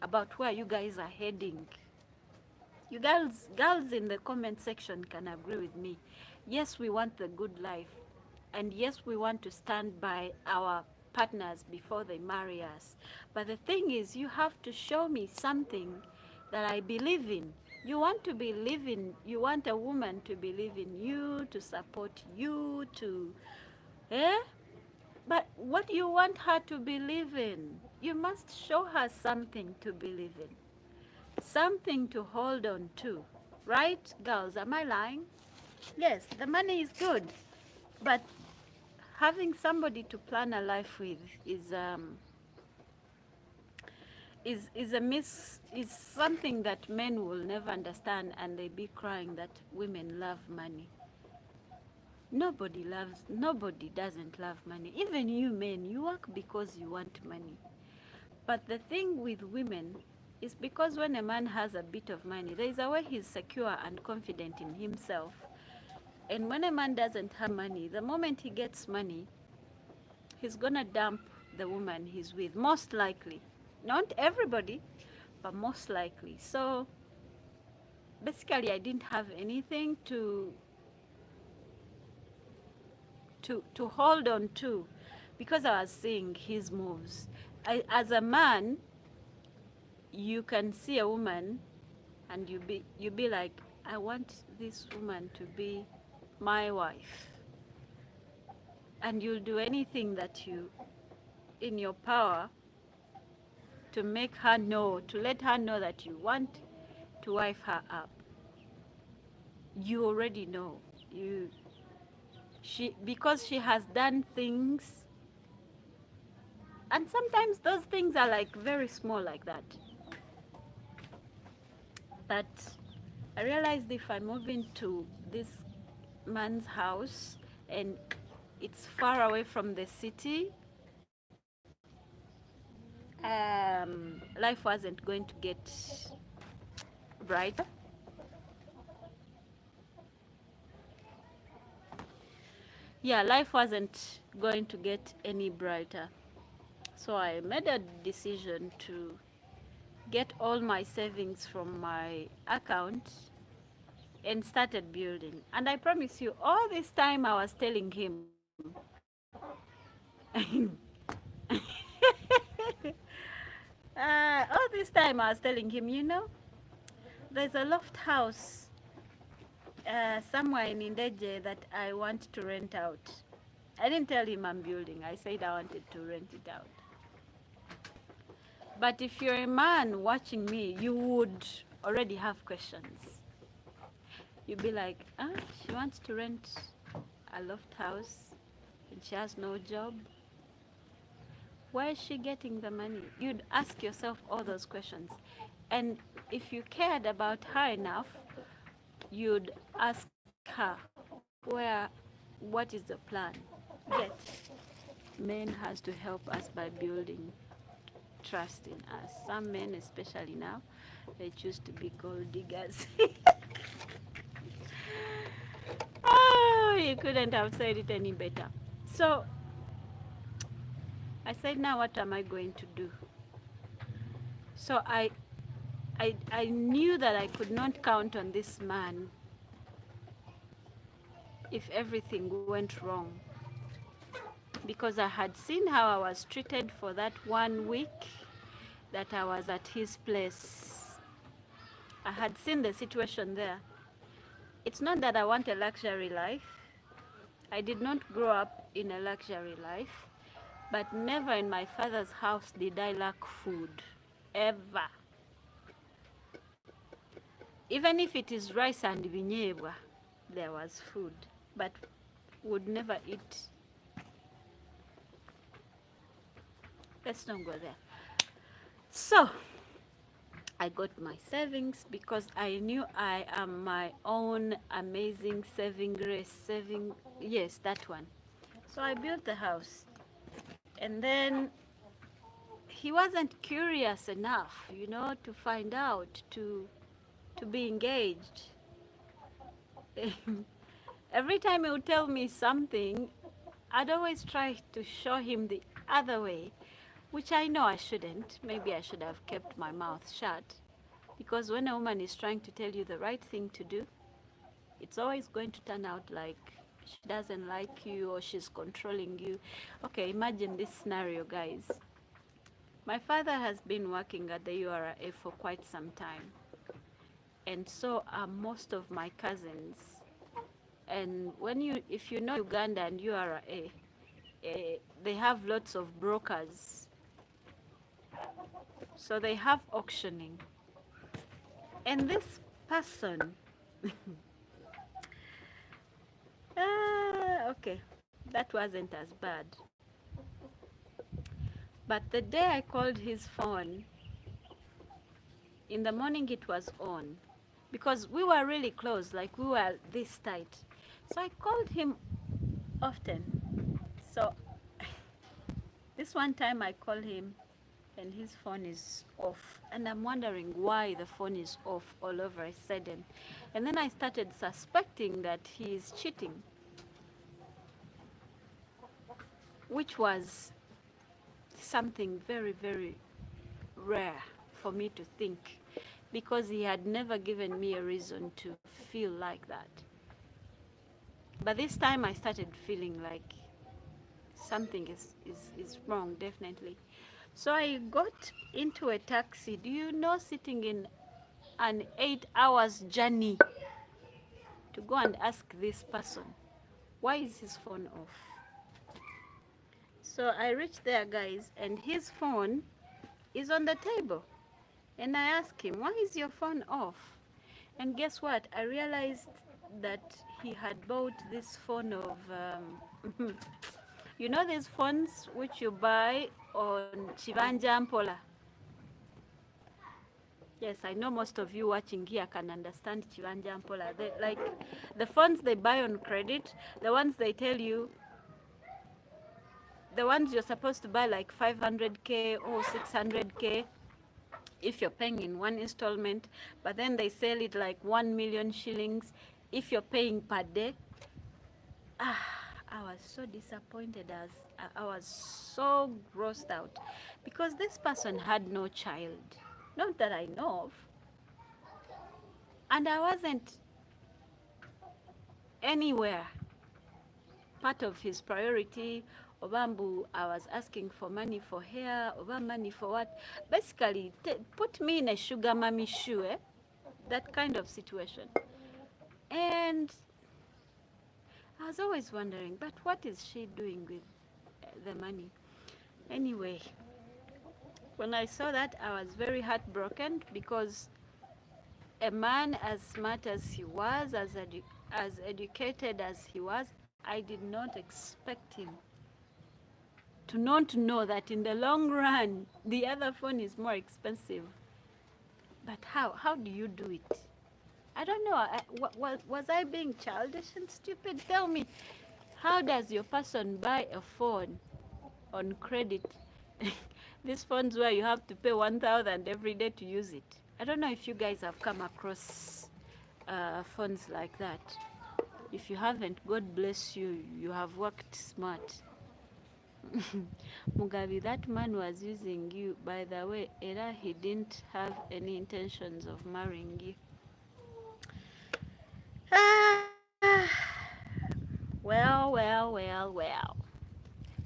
about where you guys are heading. You girls in the comment section can agree with me. Yes, we want the good life. And yes, we want to stand by our partners before they marry us. But the thing is, you have to show me something that I believe in. You want to believe in, you want a woman to believe in you, to support you, to, eh? But what do you want her to believe in? You must show her something to believe in, something to hold on to. Right, girls? Am I lying? Yes, the money is good, but having somebody to plan a life with is something that men will never understand, and they be crying that women love money. Nobody doesn't love money. Even you men, you work because you want money. But the thing with women is, because when a man has a bit of money, there is a way he's secure and confident in himself. And when a man doesn't have money, the moment he gets money, he's gonna dump the woman he's with, most likely. Not everybody, but most likely. So basically, I didn't have anything to hold on to, because I was seeing his moves. As a man, you can see a woman and you be like, I want this woman to be my wife. And you'll do anything that you in your power to make her know, to let her know that you want to wife her up. You already know. Because she has done things, and sometimes those things are like very small like that. But I realized if I move into this man's house and it's far away from the city, life wasn't going to get brighter. Yeah, life wasn't going to get any brighter. So I made a decision to get all my savings from my account and started building. And I promise you, all this time I was telling him, all this time I was telling him, you know, there's a loft house somewhere in Indeje that I want to rent out. I didn't tell him I'm building. I said I wanted to rent it out. But if you're a man watching me, you would already have questions. You'd be like, she wants to rent a loft house and she has no job. Where is she getting the money? You'd ask yourself all those questions. And if you cared about her enough, you'd ask her, what is the plan? Yet, men has to help us by building trust in us. Some men, especially now, they choose to be gold diggers. Oh, you couldn't have said it any better. So I said, now what am I going to do? So I knew that I could not count on this man if everything went wrong, because I had seen how I was treated for that 1 week that I was at his place. I had seen the situation there. It's not that I want a luxury life. I did not grow up in a luxury life, but never in my father's house did I lack food, ever. Even if it is rice and vinyebwa, there was food, but would never eat. Let's not go there. So I got my savings because I knew I am my own amazing saving grace. Yes, that one. So I built the house. And then he wasn't curious enough, you know, to find out, to be engaged. Every time he would tell me something, I'd always try to show him the other way, which I know I shouldn't. Maybe I should have kept my mouth shut. Because when a woman is trying to tell you the right thing to do, it's always going to turn out like she doesn't like you or she's controlling you. Okay, imagine this scenario, guys. My father has been working at the URA for quite some time, and so are most of my cousins. And if you know Uganda and URA, they have lots of brokers. So they have auctioning. And this person, okay, that wasn't as bad. But the day I called his phone, in the morning it was on. Because we were really close, like we were this tight. So I called him often. So this one time I called him and his phone is off. And I'm wondering why the phone is off all over a sudden. And then I started suspecting that he is cheating, which was something very, very rare for me to think, because he had never given me a reason to feel like that. But this time I started feeling like something is wrong, definitely. So I got into a taxi. Do you know, sitting in an 8 hours journey to go and ask this person, why is his phone off? So I reached there, guys, and his phone is on the table. And I asked him, why is your phone off? And guess what? I realized that he had bought this phone of, you know these phones which you buy on Chivanja Mpola? Yes, I know most of you watching here can understand Chivanja Mpola. Like the phones they buy on credit, the ones they tell you, the ones you're supposed to buy like 500K or 600K if you're paying in one installment, but then they sell it like 1 million shillings if you're paying per day. I was so disappointed, as I was so grossed out, because this person had no child, not that I know of, and I wasn't anywhere part of his priority. Obambu, I was asking for money for hair, Oba money for what? Basically, put me in a sugar mommy shoe, that kind of situation. And I was always wondering, but what is she doing with the money? Anyway, when I saw that, I was very heartbroken, because a man as smart as he was, as educated as he was, I did not expect him to not know that in the long run, the other phone is more expensive. But how? How do you do it? I don't know. Was I being childish and stupid? Tell me, how does your person buy a phone on credit? These phones where you have to pay 1,000 every day to use it. I don't know if you guys have come across phones like that. If you haven't, God bless you. You have worked smart. Mugabe, that man was using you. By the way, Era, he didn't have any intentions of marrying you. Well.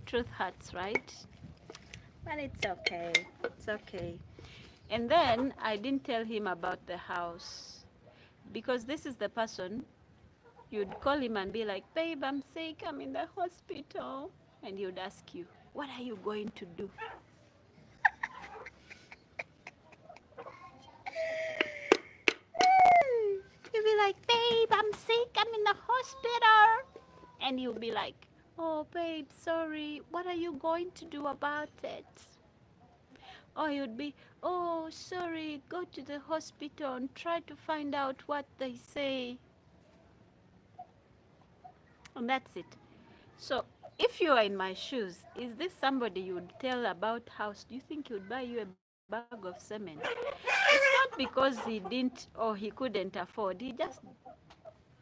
Truth hurts, right? But it's okay. It's okay. And then I didn't tell him about the house, because this is the person you'd call him and be like, babe, I'm sick, I'm in the hospital. And he would ask you, what are you going to do? You'd be like, babe, I'm sick, I'm in the hospital. And he'll be like, oh, babe, sorry, what are you going to do about it? Or you'd be, oh, sorry, go to the hospital and try to find out what they say. And that's it. So if you are in my shoes, is this somebody you would tell about house? Do you think he would buy you a bag of cement? It's not because he didn't or he couldn't afford. He just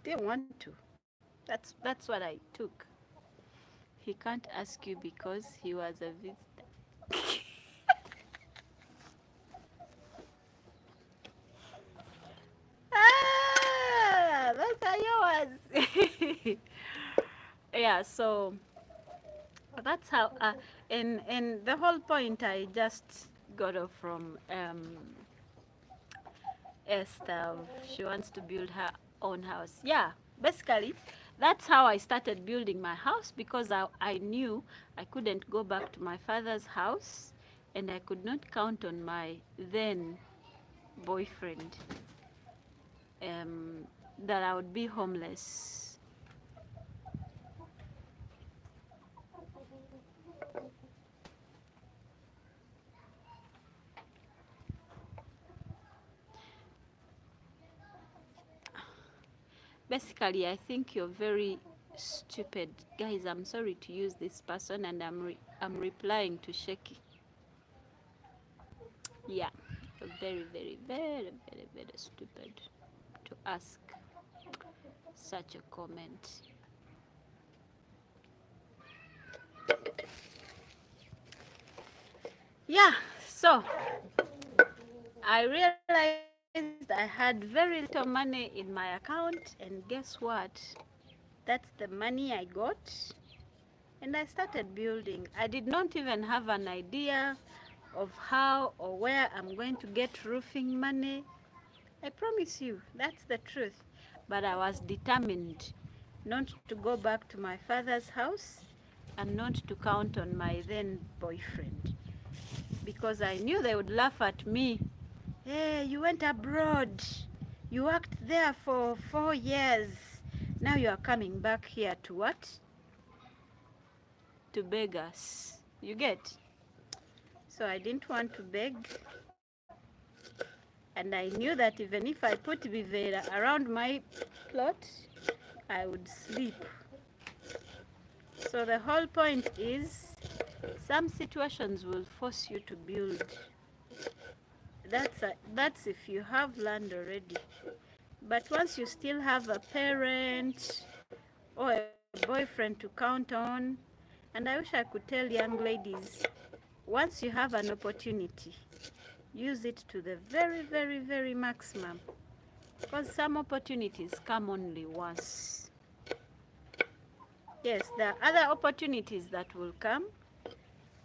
didn't want to. That's what I took. He can't ask you because he was a visitor. yeah, so that's how, and the whole point, I just got off from Esther. She wants to build her own house. Yeah, basically, that's how I started building my house, because I knew I couldn't go back to my father's house, and I could not count on my then boyfriend, um, that I would be homeless. Basically, I think you're very stupid. Guys, I'm sorry to use this person, and I'm replying to Sheki. Yeah, you're very, very, very, very, very stupid to ask such a comment. Yeah, so I realized I had very little money in my account, and guess what? That's the money I got, and I started building. I did not even have an idea of how or where I'm going to get roofing money. I promise you, that's the truth. But I was determined not to go back to my father's house and not to count on my then boyfriend, because I knew they would laugh at me. Hey, you went abroad. You worked there for 4 years. Now you are coming back here to what? To beg us. You get? So I didn't want to beg. And I knew that even if I put Vivera around my plot, I would sleep. So the whole point is, some situations will force you to build. That's if you have land already. But once you still have a parent or a boyfriend to count on, and I wish I could tell young ladies, once you have an opportunity, use it to the very, very, very maximum. Because some opportunities come only once. Yes, there are other opportunities that will come,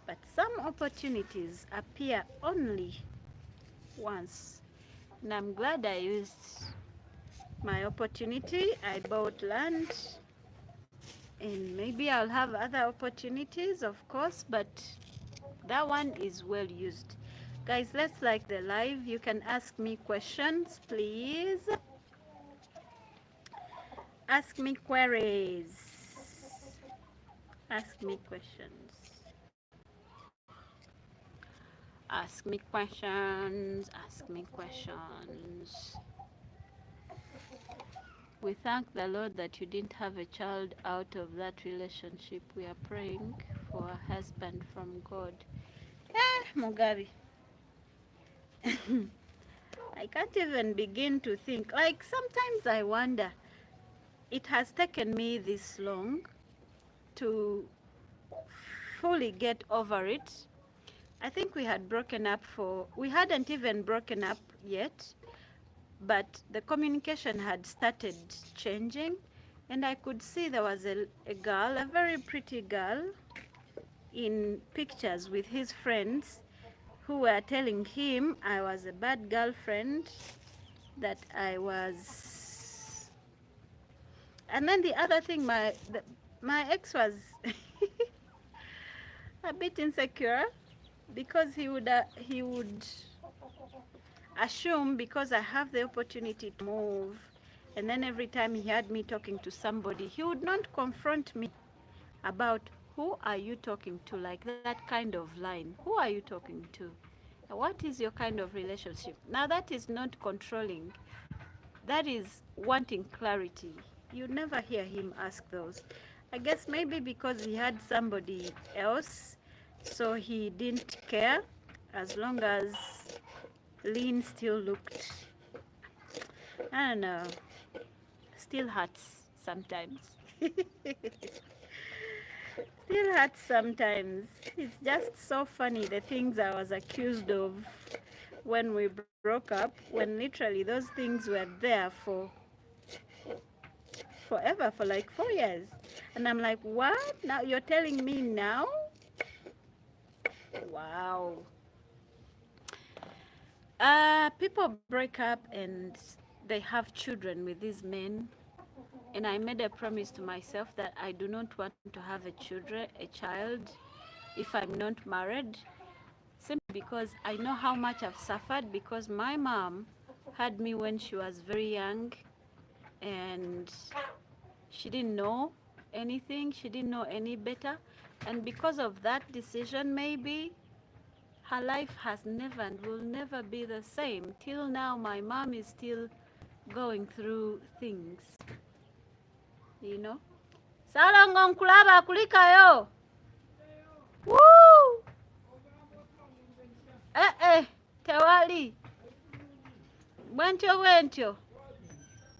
but some opportunities appear only once. And I'm glad I used my opportunity. I bought land, and maybe I'll have other opportunities, of course, but that one is well used. Guys, let's like the live. You can ask me questions, please. Ask me queries. Ask me questions. Ask me questions. Ask me questions. We thank the Lord that you didn't have a child out of that relationship. We are praying for a husband from God. Mugabe. I can't even begin to think. Like, sometimes I wonder, it has taken me this long to fully get over it. I think we hadn't even broken up yet, but the communication had started changing, and I could see there was a girl, a very pretty girl, in pictures with his friends, who were telling him I was a bad girlfriend, that I was. And then the other thing, my ex was a bit insecure, because he would assume, because I have the opportunity to move, and then every time he had me talking to somebody, he would not confront me about, who are you talking to, like that kind of line. Who are you talking to? What is your kind of relationship? Now that is not controlling. That is wanting clarity. You never hear him ask those. I guess maybe because he had somebody else, so he didn't care, as long as Lynn still looked, I don't know, still hurts sometimes. Still hurts sometimes. It's just so funny, the things I was accused of when we broke up, when literally those things were there for forever, for like 4 years. And I'm like, what? Now you're telling me now? Wow. People break up and they have children with these men. And I made a promise to myself that I do not want to have a child if I'm not married, simply because I know how much I've suffered because my mom had me when she was very young and she didn't know anything, she didn't know any better. And because of that decision, maybe her life has never and will never be the same. Till now, my mom is still going through things, you know. Salongo nkulaba kulikayo. Woo! Tewali. Bwentyo bwentyo.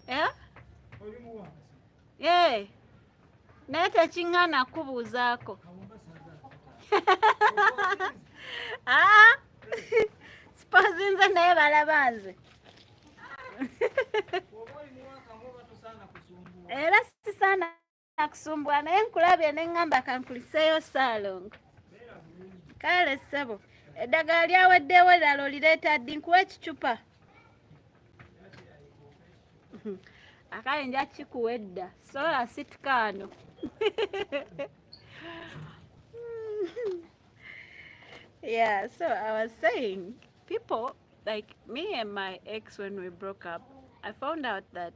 Yeah? Yeah. Naye tekiŋŋaana kubuuzaako. Ah! Suppose nze naye balaba nze. Era sisaana kusumbwa naye nkulabye ne ŋŋamba kankuliseeyo Ssaalongo. Kale ssebo, eddagala lyaweddewo eddala olireeta ddi nkuwa ekicupa? Akale nja kikuwa edda, sola sitikaano. Yeah, so I was saying, people, like me and my ex when we broke up, I found out that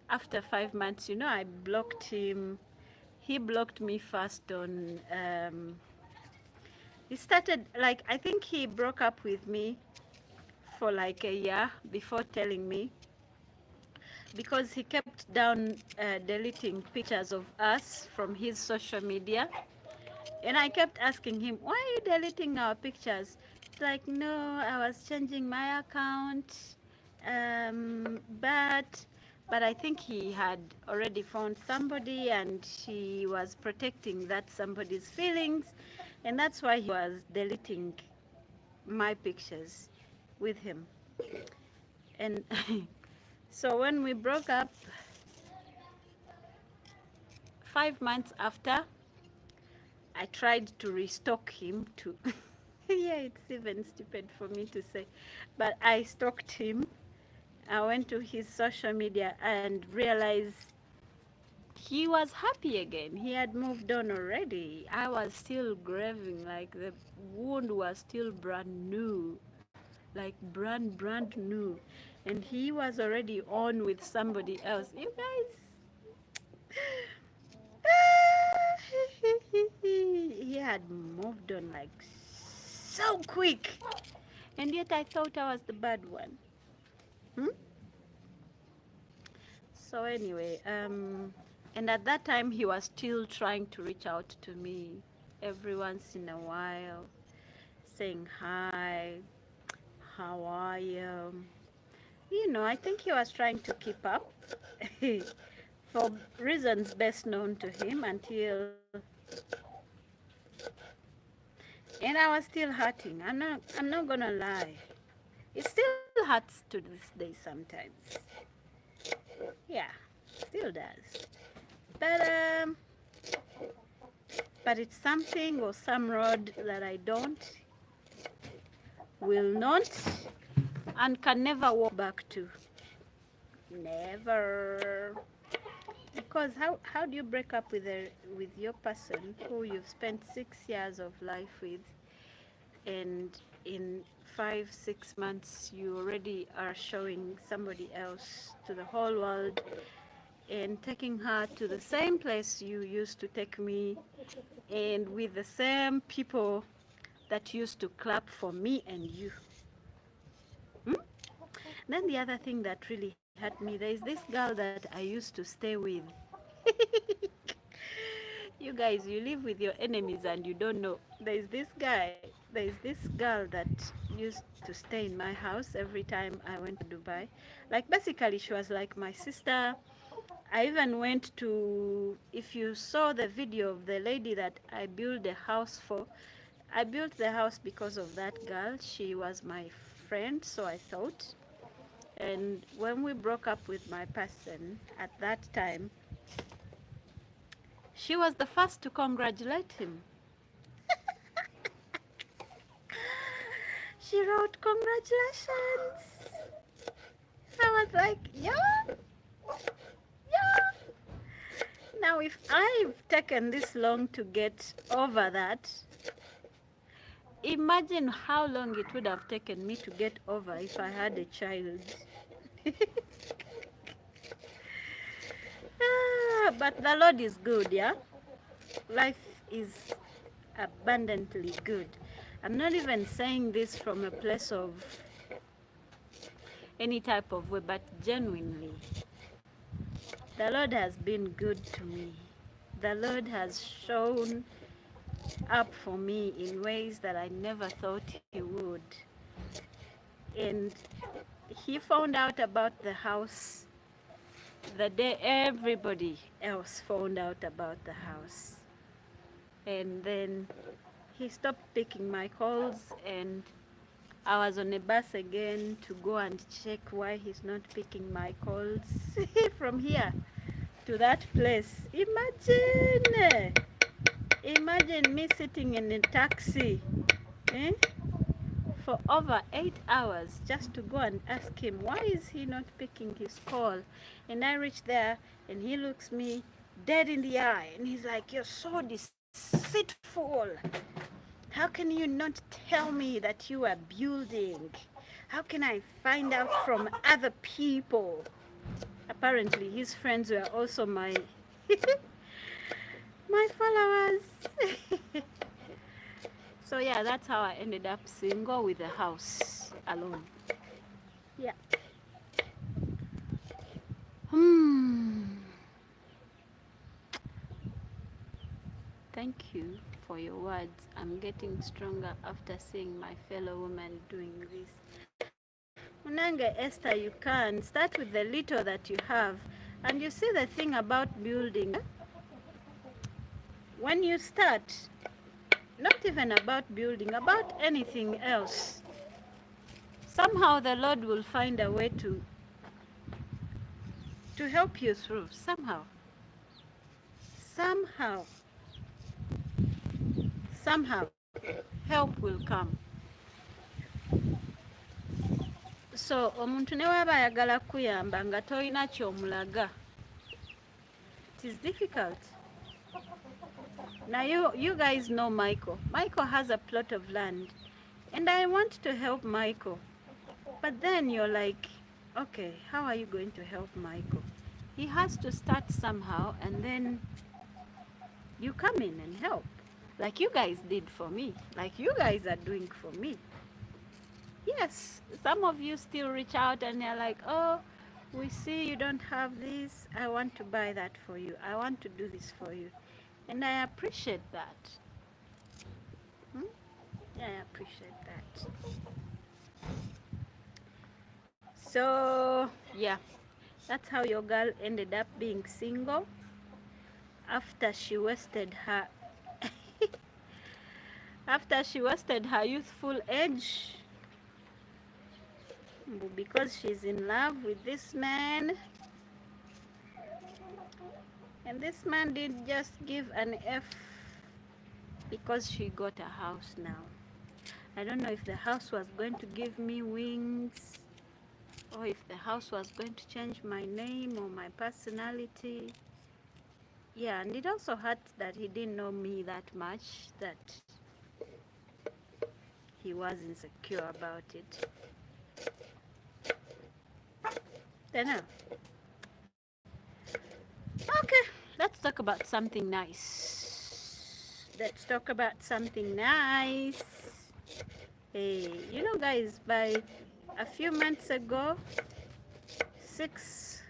after 5 months, you know, I blocked him. He blocked me first on, he started, like, I think he broke up with me for like a year before telling me, because he kept down deleting pictures of us from his social media. And I kept asking him, why are you deleting our pictures? It's like, no, I was changing my account. But I think he had already found somebody and he was protecting that somebody's feelings. And that's why he was deleting my pictures with him. And so when we broke up, 5 months after, I tried to restock him to, yeah, it's even stupid for me to say, but I stalked him. I went to his social media and realized he was happy again. He had moved on already. I was still grieving, like the wound was still brand new, like brand new. And he was already on with somebody else. You guys, he had moved on like so quick. And yet I thought I was the bad one. Hmm? So anyway, and at that time he was still trying to reach out to me every once in a while, saying hi, how are you? You know, I think he was trying to keep up for reasons best known to him until, and I was still hurting. I'm not gonna lie. It still hurts to this day sometimes. Yeah, still does. But it's something or some road that I will not, and can never walk back to. Never. Because how do you break up with your person who you've spent 6 years of life with, and in 5-6 months you already are showing somebody else to the whole world and taking her to the same place you used to take me, and with the same people that used to clap for me and you. Hmm? Then the other thing that really hurt me, there is this girl that I used to stay with. You guys, you live with your enemies and you don't know. There is this girl that used to stay in my house every time I went to Dubai. Like basically she was like my sister. I even went to, if you saw the video of the lady that I built the house for, I built the house because of that girl. She was my friend, so I thought. And when we broke up with my person at that time, She was the first to congratulate him. She wrote, "Congratulations." I was like, yeah, yeah. Now, if I've taken this long to get over that, imagine how long it would have taken me to get over if I had a child. But the Lord is good, yeah? Life is abundantly good. I'm not even saying this from a place of any type of way, but genuinely. The Lord has been good to me. The Lord has shown up for me in ways that I never thought He would. And He found out about the house the day everybody else found out about the house. And then He stopped picking my calls, and I was on a bus again to go and check why he's not picking my calls from here to that place. Imagine me sitting in a taxi eh, for over 8 hours just to go and ask him, why is he not picking his call? And I reach there and he looks me dead in the eye and he's like, you're so deceitful. How can you not tell me that you are building? How can I find out from other people? Apparently his friends were also my my followers. So yeah, that's how I ended up single with a house alone. Yeah. Thank you for your words. I'm getting stronger after seeing my fellow woman doing this. Munanga Esther, you can start with the little that you have. And you see the thing about building, when you start, not even about building, about anything else, somehow the Lord will find a way to help you through. Somehow help will come. So omuntu ne waba ayagala kuyamba nga tolina ky'omulaga, it is difficult. Now you guys know Michael. Michael has a plot of land and I want to help Michael. But then you're like, okay, how are you going to help Michael? He has to start somehow and then you come in and help. Like you guys did for me. Like you guys are doing for me. Yes, some of you still reach out and they're like, oh, we see you don't have this. I want to buy that for you. I want to do this for you. And I appreciate that. I appreciate that. So, yeah, that's how your girl ended up being single after she wasted her after she wasted her youthful age because she's in love with this man. And this man didn't just give an F because she got a house now. I don't know if the house was going to give me wings or if the house was going to change my name or my personality. Yeah, and it also hurt that he didn't know me that much, that he was insecure about it. Don't know. Okay, let's talk about something nice. Let's talk about something nice. Hey, you know guys, by a few months ago, 6,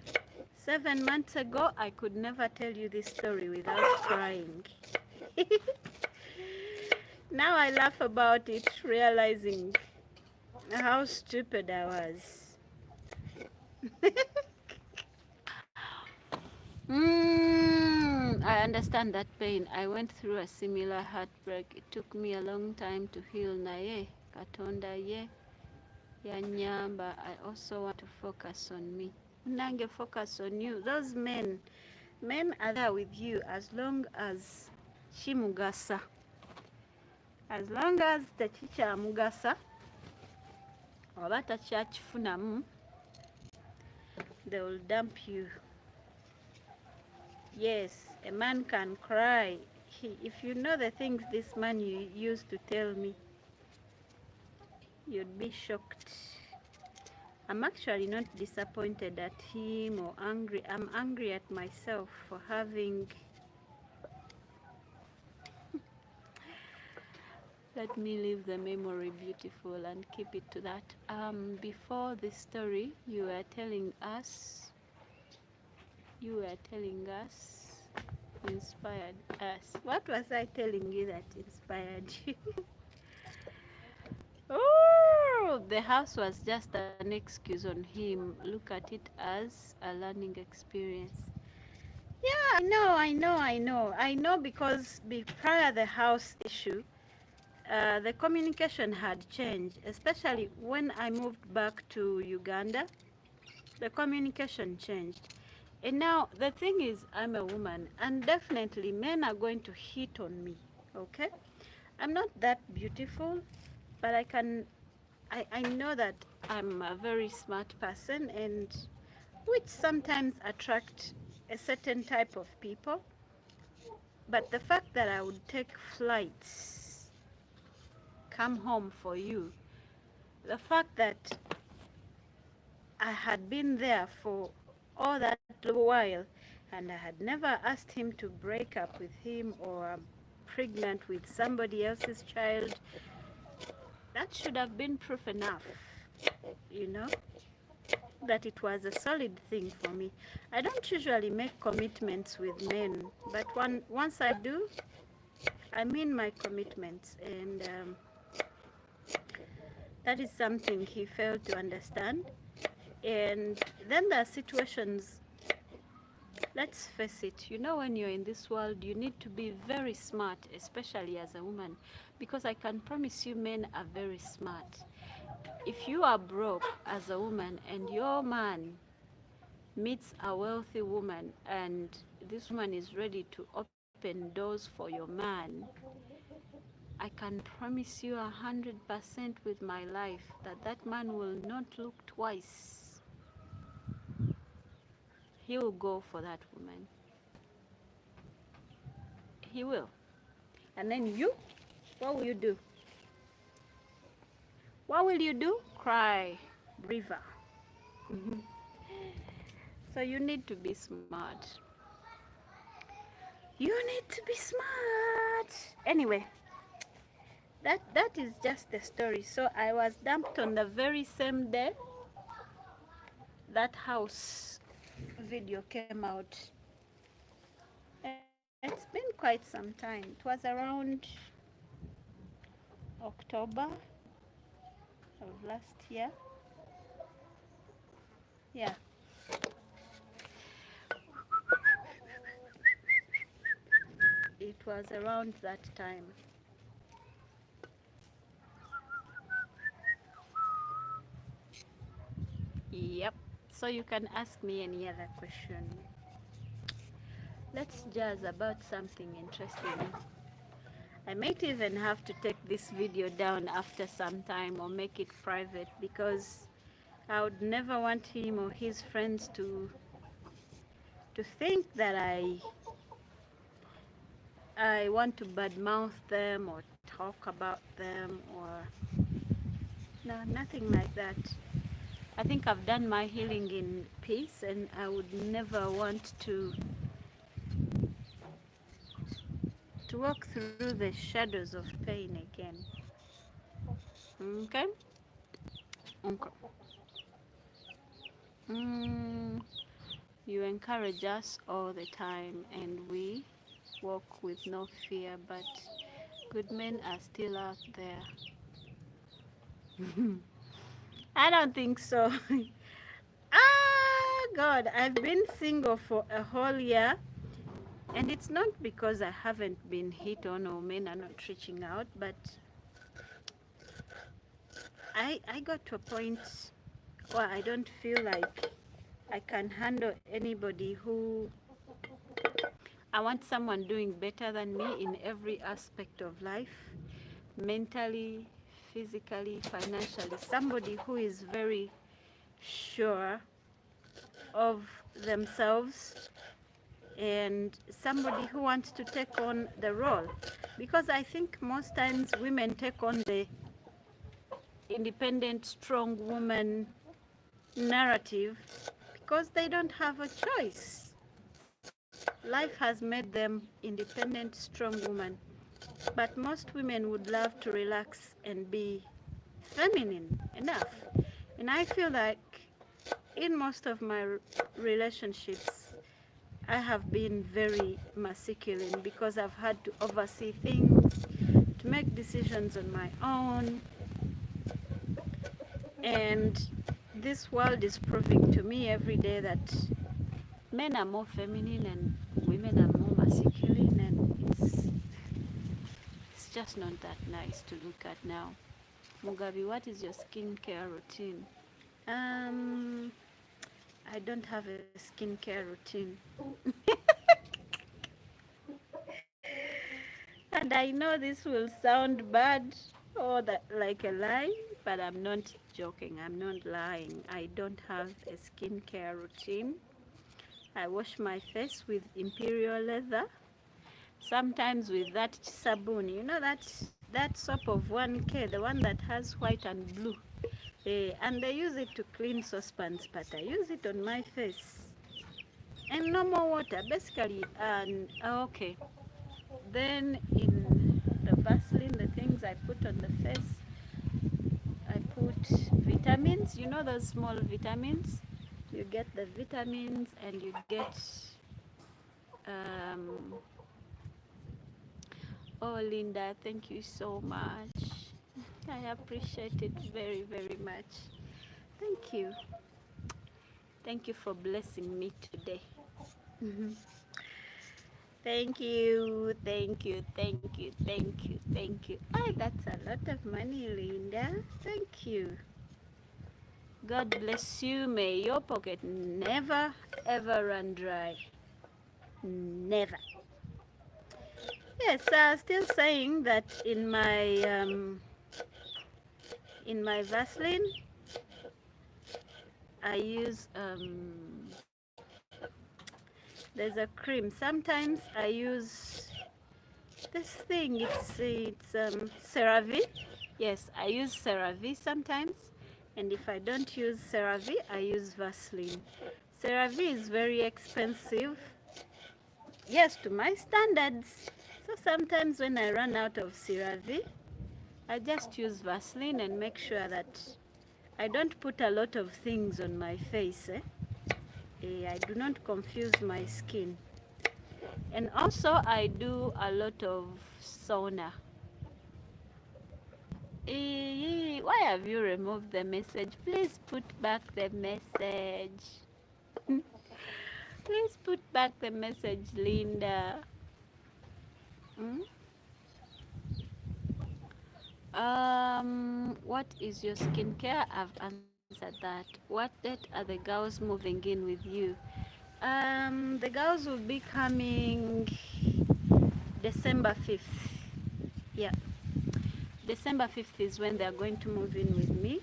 7 months ago, I could never tell you this story without crying. Now I laugh about it, realizing how stupid I was. I understand that pain. I went through a similar heartbreak. It took me a long time to heal. Naye Katonda ye yanyamba. I also want to focus on me. Nange focus on you. Those men Men are there with you as long as chimugasa. As long as tekikyamugasa oba takyakifunamu, they will dump you. Yes, a man can cry. If you know the things this man used to tell me, you'd be shocked. I'm actually not disappointed at him or angry. I'm angry at myself for having... Let me leave the memory beautiful and keep it to that. Before this story, you were telling us, inspired us. What was I telling you that inspired you? Oh, the house was just an excuse on him. Look at it as a learning experience. Yeah, I know because prior the house issue, the communication had changed, especially when I moved back to Uganda. The communication changed. And now the thing is, I'm a woman, and definitely men are going to hit on me, okay? I'm not that beautiful, but I know that I'm a very smart person, and which sometimes attract a certain type of people. But the fact that I would take flights, come home for you, the fact that I had been there for all that while, and I had never asked him to break up with him, or I'm pregnant with somebody else's child, that should have been proof enough, you know, that it was a solid thing for me. I don't usually make commitments with men, but once I do, I mean my commitments, and that is something he failed to understand. And then there are situations, let's face it, you know, when you're in this world, you need to be very smart, especially as a woman, because I can promise you men are very smart. If you are broke as a woman and your man meets a wealthy woman and this woman is ready to open doors for your man, I can promise you 100% with my life that that man will not look twice. He will go for that woman. He will. And then you, what will you do? What will you do? Cry river. So you need to be smart. You need to be smart. Anyway, that is just the story. So I was dumped on the very same day that house video came out. It's been quite some time. It was around October of last year. Yeah. It was around that time. Yep. So you can ask me any other question. Let's jazz about something interesting. I might even have to take this video down after some time or make it private, because I would never want him or his friends to think that I want to badmouth them or talk about them, or no, nothing like that. I think I've done my healing in peace, and I would never want to walk through the shadows of pain again. Okay? Okay. You encourage us all the time, and we walk with no fear, but good men are still out there. I don't think so. God, I've been single for a whole year, and it's not because I haven't been hit on or men are not reaching out, but I got to a point where I don't feel like I can handle anybody who I want someone doing better than me in every aspect of life, mentally, physically, financially. Somebody who is very sure of themselves and somebody who wants to take on the role. Because I think most times women take on the independent, strong woman narrative because they don't have a choice. Life has made them independent, strong women. But most women would love to relax and be feminine enough. And I feel like in most of my relationships, I have been very masculine because I've had to oversee things, to make decisions on my own. And this world is proving to me every day that men are more feminine and women are more masculine, and it's just not that nice to look at now. Mugabe, what is your skincare routine? Um, I don't have a skincare routine. And I know this will sound bad or that like a lie, but I'm not joking. I'm not lying. I don't have a skincare routine. I wash my face with imperial leather, sometimes with that sabun. You know that soap of 1K, the one that has white and blue. And they use it to clean saucepans, but I use it on my face. And no more water, basically. And okay. Then in the Vaseline, the things I put on the face, I put vitamins. You know those small vitamins? You get the vitamins and you get, um, oh Linda, thank you so much. I appreciate it very, very much. Thank you. Thank you for blessing me today. Thank you, thank you, thank you, thank you, thank you. Oh, that's a lot of money, Linda. Thank you. God bless you. May your pocket never ever run dry. Never. Yes, still saying that in my Vaseline, I use there's a cream. Sometimes I use this thing. It's CeraVe. Yes, I use CeraVe sometimes, and if I don't use CeraVe, I use Vaseline. CeraVe is very expensive. Yes, to my standards. So sometimes when I run out of CeraVe, I just use Vaseline and make sure that I don't put a lot of things on my face. I do not confuse my skin. And also I do a lot of sauna. Why have you removed the message? Please put back the message. Please put back the message, Linda. Hmm? What is your skincare? I've answered that. What date are the girls moving in with you? The girls will be coming December 5th. Yeah, December 5th is when they're going to move in with me.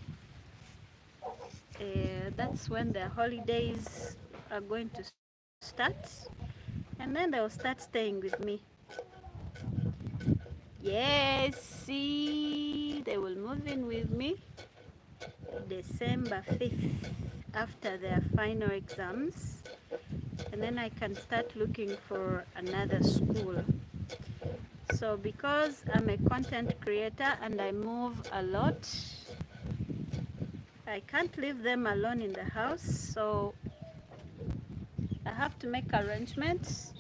That's when their holidays are going to start. And then they'll start staying with me. Yes, see, they will move in with me December 5th after their final exams. And then I can start looking for another school. So because I'm a content creator and I move a lot, I can't leave them alone in the house. So I have to make arrangements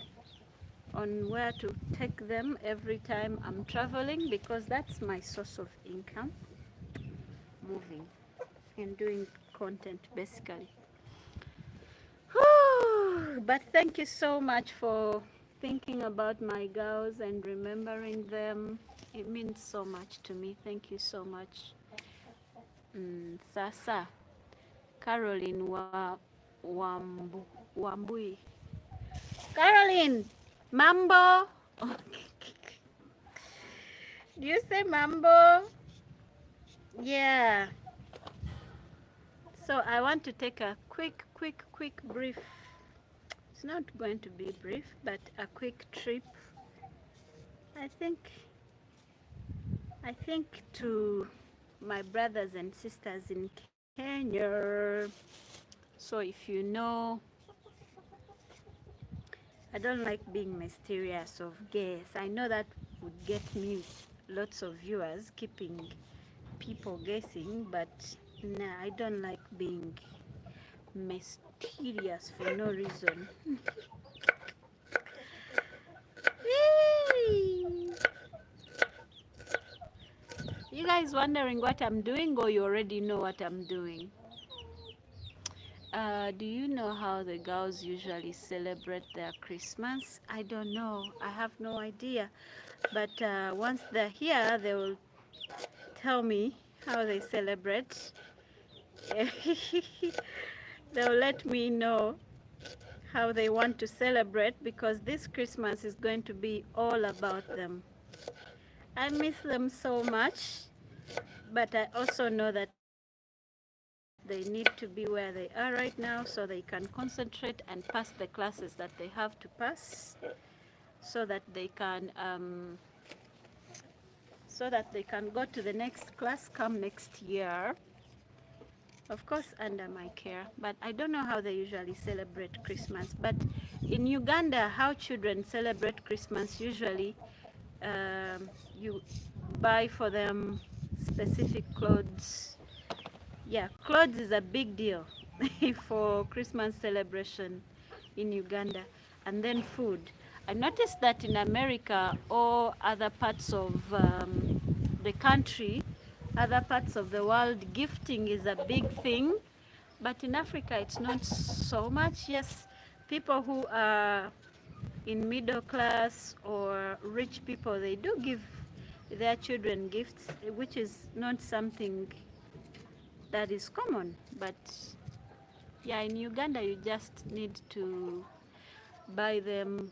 on where to take them every time I'm traveling, because that's my source of income, moving and doing content basically. But thank you so much for thinking about my girls and remembering them. It means so much to me. Thank you so much. Sasa Caroline Wambui. Caroline, Mambo. Do you say mambo? Yeah. So I want to take a quick brief. It's not going to be brief, but a quick trip. I think to my brothers and sisters in Kenya. So if you know, I don't like being mysterious of guess. I know that would get me lots of viewers, keeping people guessing, but nah, I don't like being mysterious for no reason. You guys wondering what I'm doing, or you already know what I'm doing? Do you know how the girls usually celebrate their Christmas? I don't know. I have no idea. But once they're here, they will tell me how they celebrate. They'll let me know how they want to celebrate, because this Christmas is going to be all about them. I miss them so much, but I also know that they need to be where they are right now so they can concentrate and pass the classes that they have to pass, so that they can go to the next class come next year, of course under my care. But I don't know how they usually celebrate Christmas. But in Uganda, how children celebrate Christmas usually, you buy for them specific clothes. Yeah, clothes is a big deal for Christmas celebration in Uganda. And then food. I noticed that in America or other parts of the country, other parts of the world, gifting is a big thing. But in Africa, it's not so much. Yes, people who are in middle class or rich people, they do give their children gifts, which is not something that is common. But yeah, in Uganda, you just need to buy them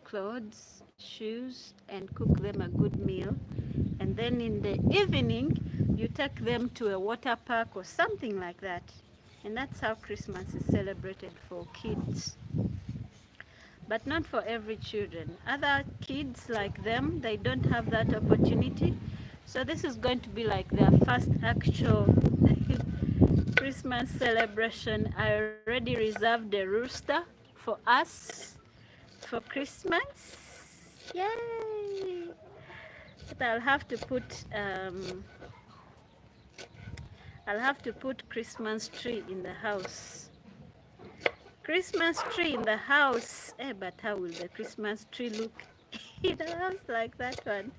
clothes, shoes, and cook them a good meal. And then in the evening, you take them to a water park or something like that. And that's how Christmas is celebrated for kids. But not for every children. Other kids like them, they don't have that opportunity. So this is going to be like their first actual Christmas celebration. I already reserved a rooster for us for Christmas. Yay! But I'll have to put Christmas tree in the house. Christmas tree in the house. But how will the Christmas tree look in a house like that one?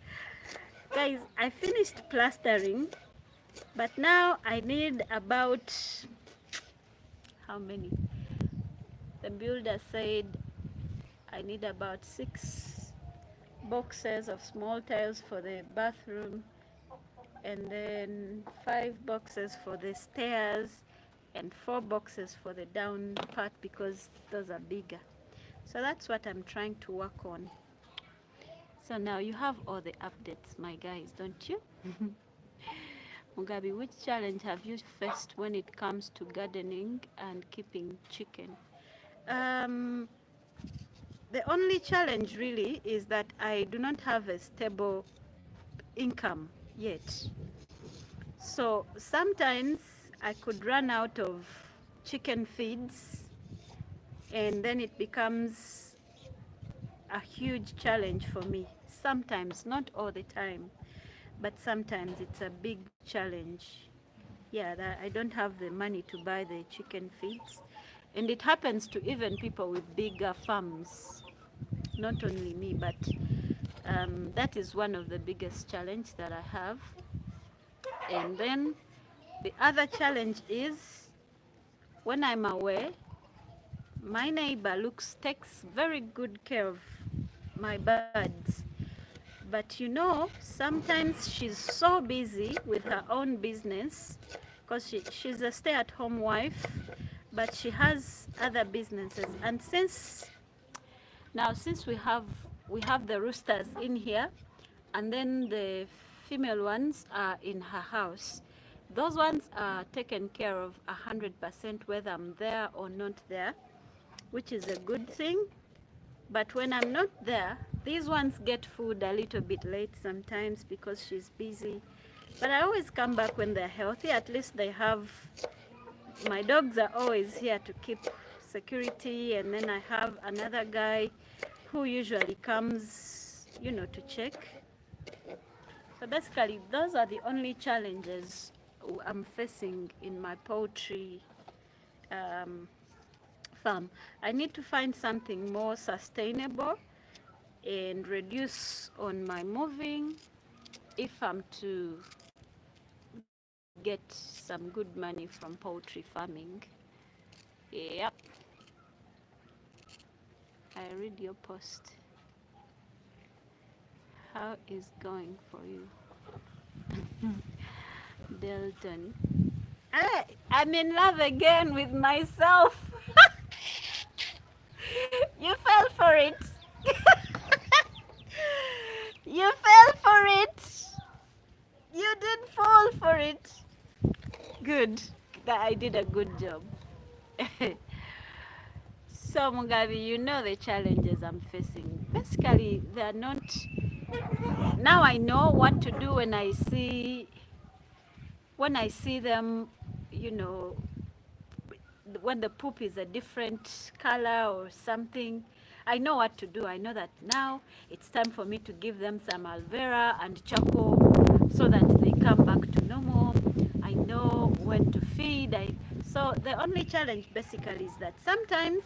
Guys, I finished plastering, but now I need about, how many? The builder said I need about 6 boxes of small tiles for the bathroom, and then 5 boxes for the stairs, and 4 boxes for the down part, because those are bigger. So that's what I'm trying to work on. So now you have all the updates, my guys, don't you? Mugabe, which challenge have you faced when it comes to gardening and keeping chicken? Um, the only challenge really is that I do not have a stable income yet. So sometimes I could run out of chicken feeds, and then it becomes a huge challenge for me. Sometimes, not all the time, but sometimes it's a big challenge. Yeah, that I don't have the money to buy the chicken feeds. And it happens to even people with bigger farms, not only me, but that is one of the biggest challenge that I have. And then the other challenge is, when I'm away, my neighbor takes very good care of my birds. But you know, sometimes she's so busy with her own business, because she's a stay-at-home wife, but she has other businesses. And since Now, since we have the roosters in here, and then the female ones are in her house. Those ones are taken care of 100% whether I'm there or not there, which is a good thing. But when I'm not there, these ones get food a little bit late sometimes because she's busy. But I always come back when they're healthy. At least they have, my dogs are always here to keep security, and then I have another guy who usually comes, to check. So basically, those are the only challenges I'm facing in my poultry um, farm. I need to find something more sustainable and reduce on my moving if I'm to get some good money from poultry farming. Yep. I read your post. How is going for you? Delton. I'm in love again with myself. You fell for it. You fell for it. You did fall for it. Good. I did a good job. So Mugabe, you know the challenges I'm facing. Basically, they're not. Now I know what to do when I see them, you know, when the poop is a different color or something. I know what to do. I know that now it's time for me to give them some aloe vera and charcoal so that they come back to normal. I know when to feed. So the only challenge basically is that sometimes,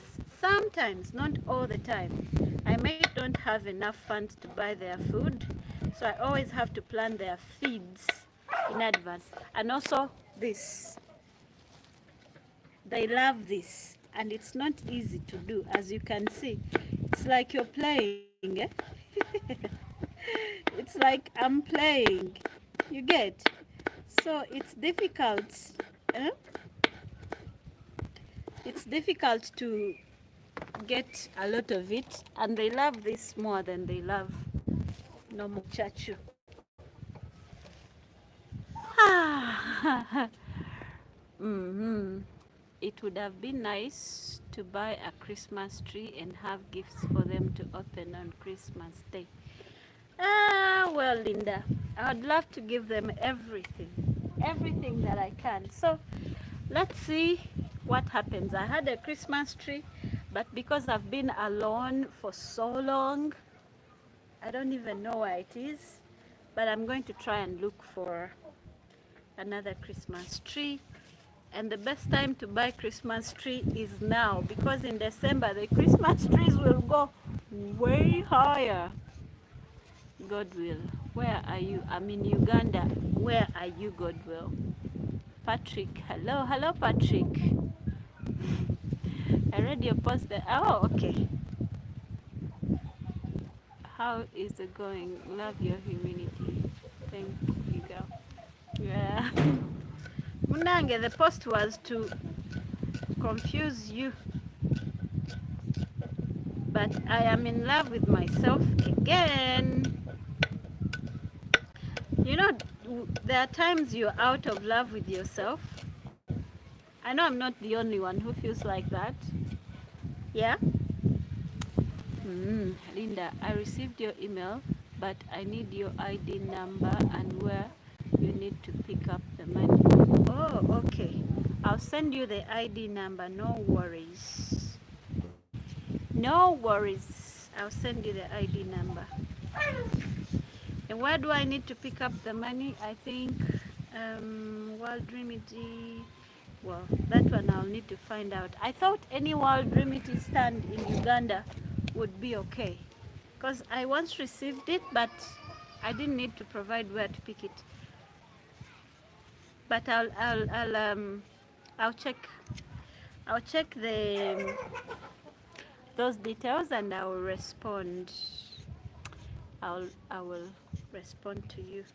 not all the time, I may don't have enough funds to buy their food. So I always have to plan their feeds in advance. And also this. They love this, and it's not easy to do. As you can see, it's like you're playing, eh? It's like I'm playing, you get. So it's difficult, eh? It's difficult to get a lot of it, and they love this more than they love normal chachu. Mm-hmm. It would have been nice to buy a Christmas tree and have gifts for them to open on Christmas Day. Well, Linda, I would love to give them everything that I can. So let's see what happens. I had a Christmas tree, but because I've been alone for so long, I don't even know where it is. But I'm going to try and look for another Christmas tree. And the best time to buy Christmas tree is now, because in December the Christmas trees will go way higher. God will. Where are you? I'm in Uganda. Where are you, God will? Patrick. Hello, Patrick. I read your post there. Oh, okay. How is it going? Love your humility. Thank you, girl. Yeah. Munange, the post was to confuse you. But I am in love with myself again. You know, there are times you're out of love with yourself. I know I'm not the only one who feels like that. Yeah? Linda, I received your email, but I need your ID number and where you need to pick up the money. Oh, okay. I'll send you the ID number, no worries. No worries. I'll send you the ID number. And where do I need to pick up the money? I think World Remedy. Well, that one I'll need to find out. I thought any World Remedy stand in Uganda would be okay, because I once received it, but I didn't need to provide where to pick it. But I'll check. I'll check those details and I will respond. I will respond to you.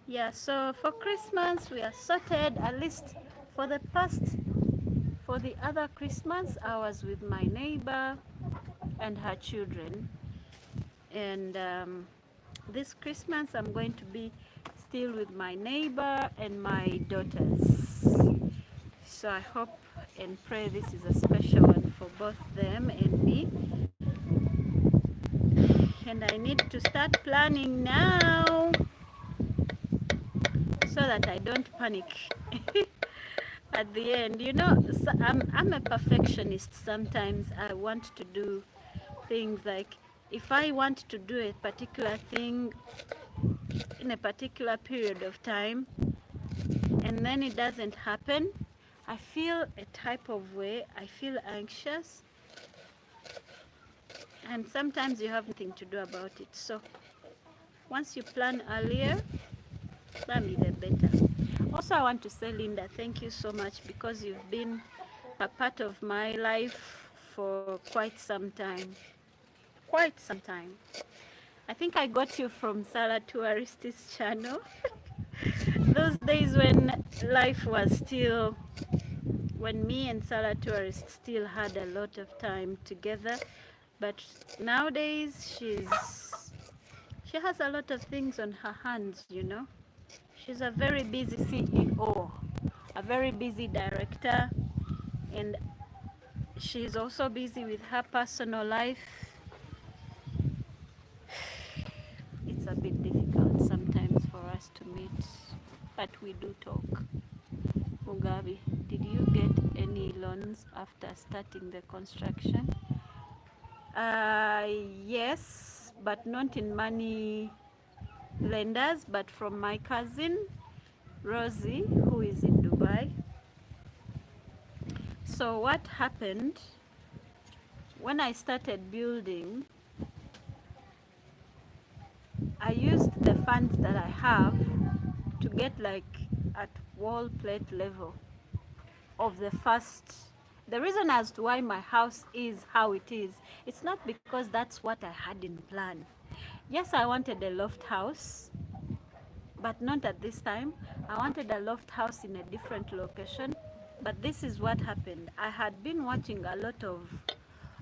Yeah, so for Christmas we are sorted. At least for the other Christmas I was with my neighbor. and her children. And this Christmas I'm going to be still with my neighbor and my daughters. So I hope and pray this is a special one for both them and me. And I need to start planning now so that I don't panic at the end. You know, so I'm a perfectionist. Sometimes I want to do things like, if I want to do a particular thing in a particular period of time and then it doesn't happen, I feel a type of way. I feel anxious, and sometimes you have nothing to do about it. So once you plan earlier, that'll be the better. Also, I want to say, Linda, thank you so much, because you've been a part of my life for quite some time. Quite some time. I think I got you from Sarah Tourist's channel. Those days when life was still, when me and Sarah Tourist still had a lot of time together. But nowadays she has a lot of things on her hands, you know. She's a very busy CEO, a very busy director, and she's also busy with her personal life. It's a bit difficult sometimes for us to meet, but we do talk. Mugabe, did you get any loans after starting the construction? Yes, but not in money lenders, but from my cousin Rosie, who is in Dubai. So what happened when I started building, I used the funds that I have to get like at wall plate level of the first. The reason as to why my house is how it is, it's not because that's what I had in plan. Yes, I wanted a loft house, but not at this time. I wanted a loft house in a different location, but this is what happened. I had been watching a lot of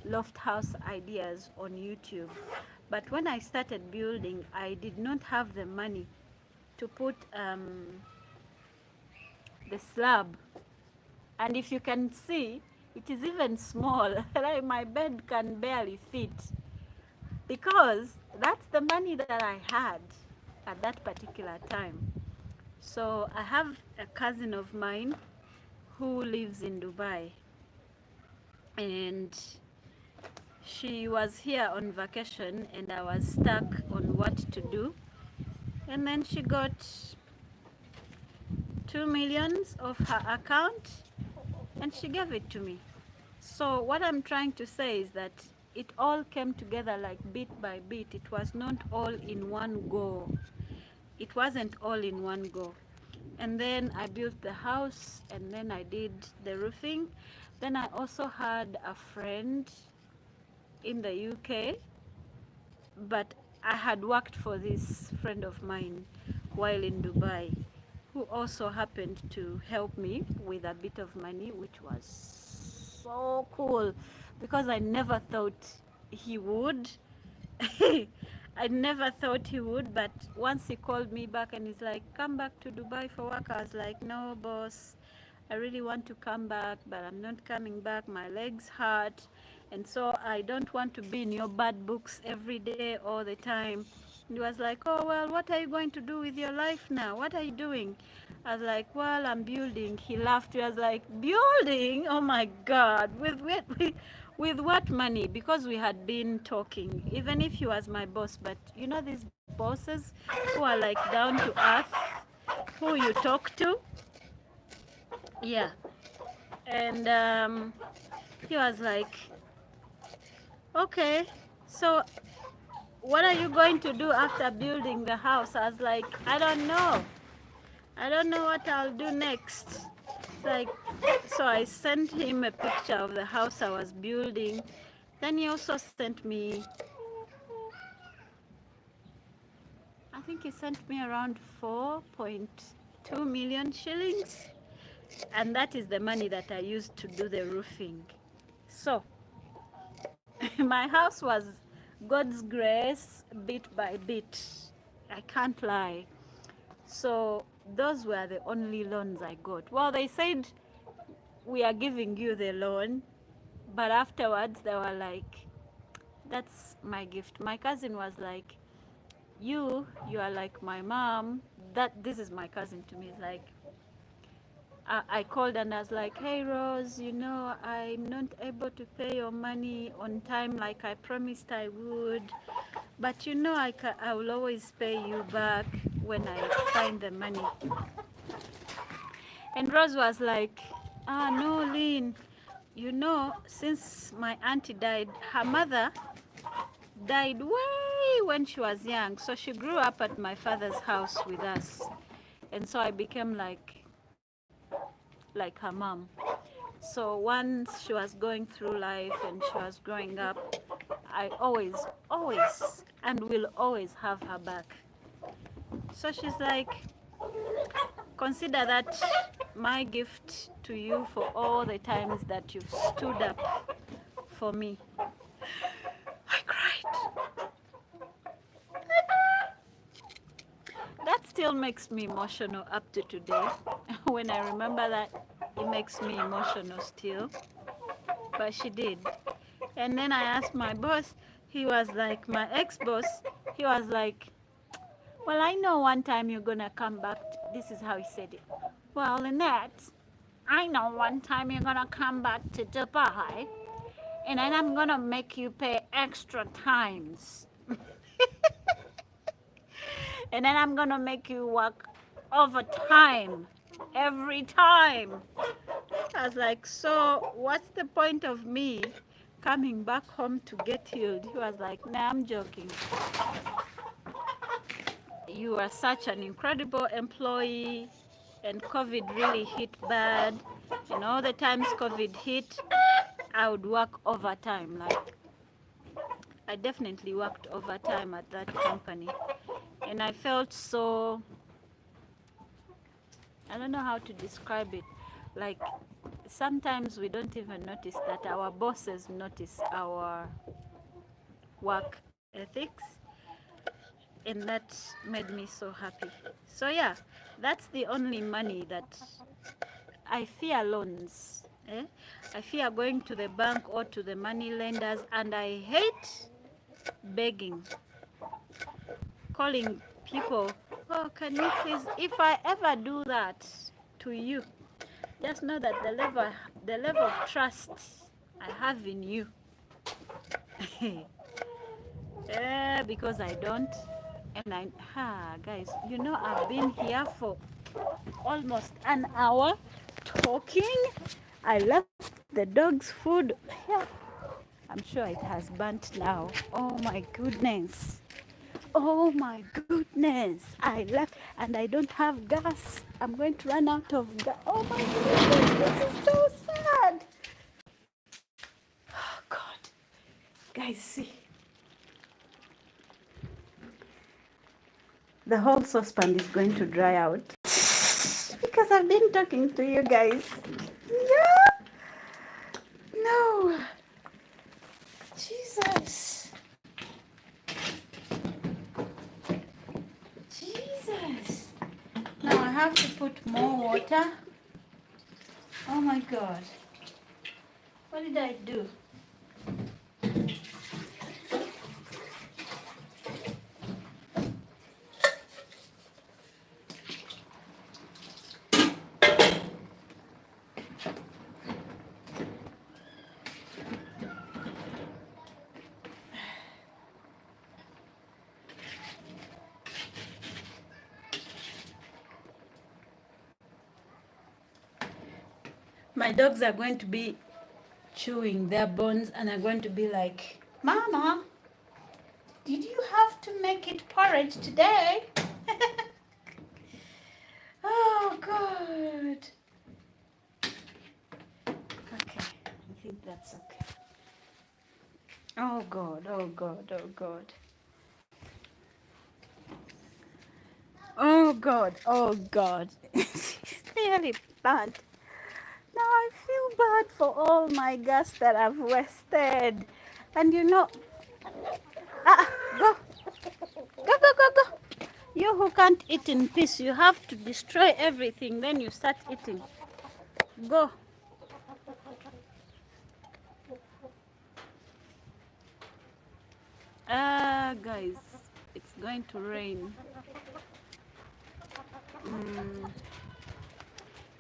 loft house ideas on YouTube, but when I started building, I did not have the money to put the slab. And if you can see, it is even small. Like my bed can barely fit, because that's the money that I had at that particular time. So I have a cousin of mine who lives in Dubai, and she was here on vacation and I was stuck on what to do. And then she got 2 million of her account and she gave it to me. So what I'm trying to say is that it all came together like bit by bit. It was not all in one go. It wasn't all in one go. And then I built the house, and then I did the roofing. Then I also had a friend in the UK, but I had worked for this friend of mine while in Dubai, who also happened to help me with a bit of money, which was so cool because I never thought he would. I never thought he would, but once he called me back and he's like, come back to Dubai for work, I was like, no, boss, I really want to come back, but I'm not coming back. My legs hurt, and so I don't want to be in your bad books every day, all the time. He was like, oh, well, what are you going to do with your life now? What are you doing? I was like, well, I'm building. He laughed. He was like, building? Oh, my God. With what money? Because we had been talking, even if he was my boss. But you know these bosses who are like down to earth, who you talk to? Yeah. And he was like, okay, so what are you going to do after building the house? I was like, I don't know. I don't know what I'll do next. It's like, so I sent him a picture of the house I was building. Then he also sent me, I think he sent me around 4.2 million shillings. And that is the money that I used to do the roofing. So My house was God's grace, bit by bit. I can't lie. So those were the only loans I got. Well, they said, we are giving you the loan, but afterwards they were like, that's my gift. My cousin was like, you are like my mom. This is my cousin to me. It's like, I called and I was like, hey Rose, I'm not able to pay your money on time like I promised I would, but I will always pay you back when I find the money. And Rose was like, no, Lynn, since my auntie died, her mother died way when she was young. So she grew up at my father's house with us. And so I became like her mom. So once she was going through life and she was growing up, I always, and will always have her back. So she's like, consider that my gift to you for all the times that you've stood up for me. I cried. That still makes me emotional up to today. When I remember that, it makes me emotional still. But she did. And then I asked my boss, he was like, my ex-boss, he was like, well, I know one time you're gonna come back. This is how he said it. Well, Lynette, I know one time you're gonna come back to Dubai, and then I'm gonna make you pay extra times. And then I'm gonna make you work overtime every time. I was like, so what's the point of me coming back home to get healed? He was like, nah, I'm joking. You are such an incredible employee, and COVID really hit bad. And all the times COVID hit, I would work overtime. Like, I definitely worked overtime at that company. And I felt so, I don't know how to describe it. Like, sometimes we don't even notice that our bosses notice our work ethics. And that made me so happy. So yeah, that's the only money that I fear loans. I fear going to the bank or to the money lenders, and I hate begging, calling people, oh, can you please, if I ever do that to you, just know that the level of trust I have in you, because I don't, and guys, I've been here for almost an hour talking. I left the dog's food here. I'm sure it has burnt now. Oh my goodness. Oh my goodness. I left and I don't have gas. I'm going to run out of gas. Oh my goodness. This is so sad. Oh God. Guys, see. The whole saucepan is going to dry out because I've been talking to you guys. Yeah. No. Jesus. Jesus. Now I have to put more water. Oh my God. What did I do? My dogs are going to be chewing their bones and are going to be like, Mama, did you have to make it porridge today? Oh, God. Okay, I think that's okay. Oh, God, oh, God, oh, God. Oh, God, oh, God. It's nearly burnt. Now I feel bad for all my gas that I've wasted. And you know, go, go, go, go, go. You who can't eat in peace, you have to destroy everything, then you start eating. Go. Guys, it's going to rain.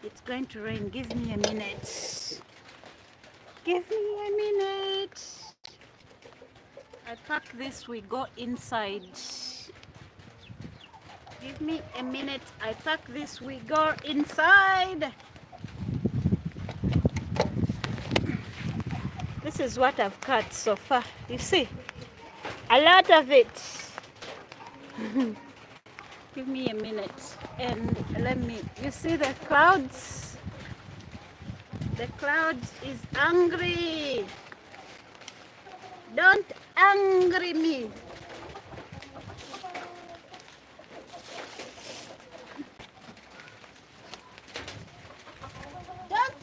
It's going to rain. Give me a minute. Give me a minute. I pack this, we go inside. Give me a minute. I pack this, we go inside. This is what I've cut so far. You see, a lot of it. Give me a minute and let me, you see the clouds? The clouds is angry. Don't angry me. Don't,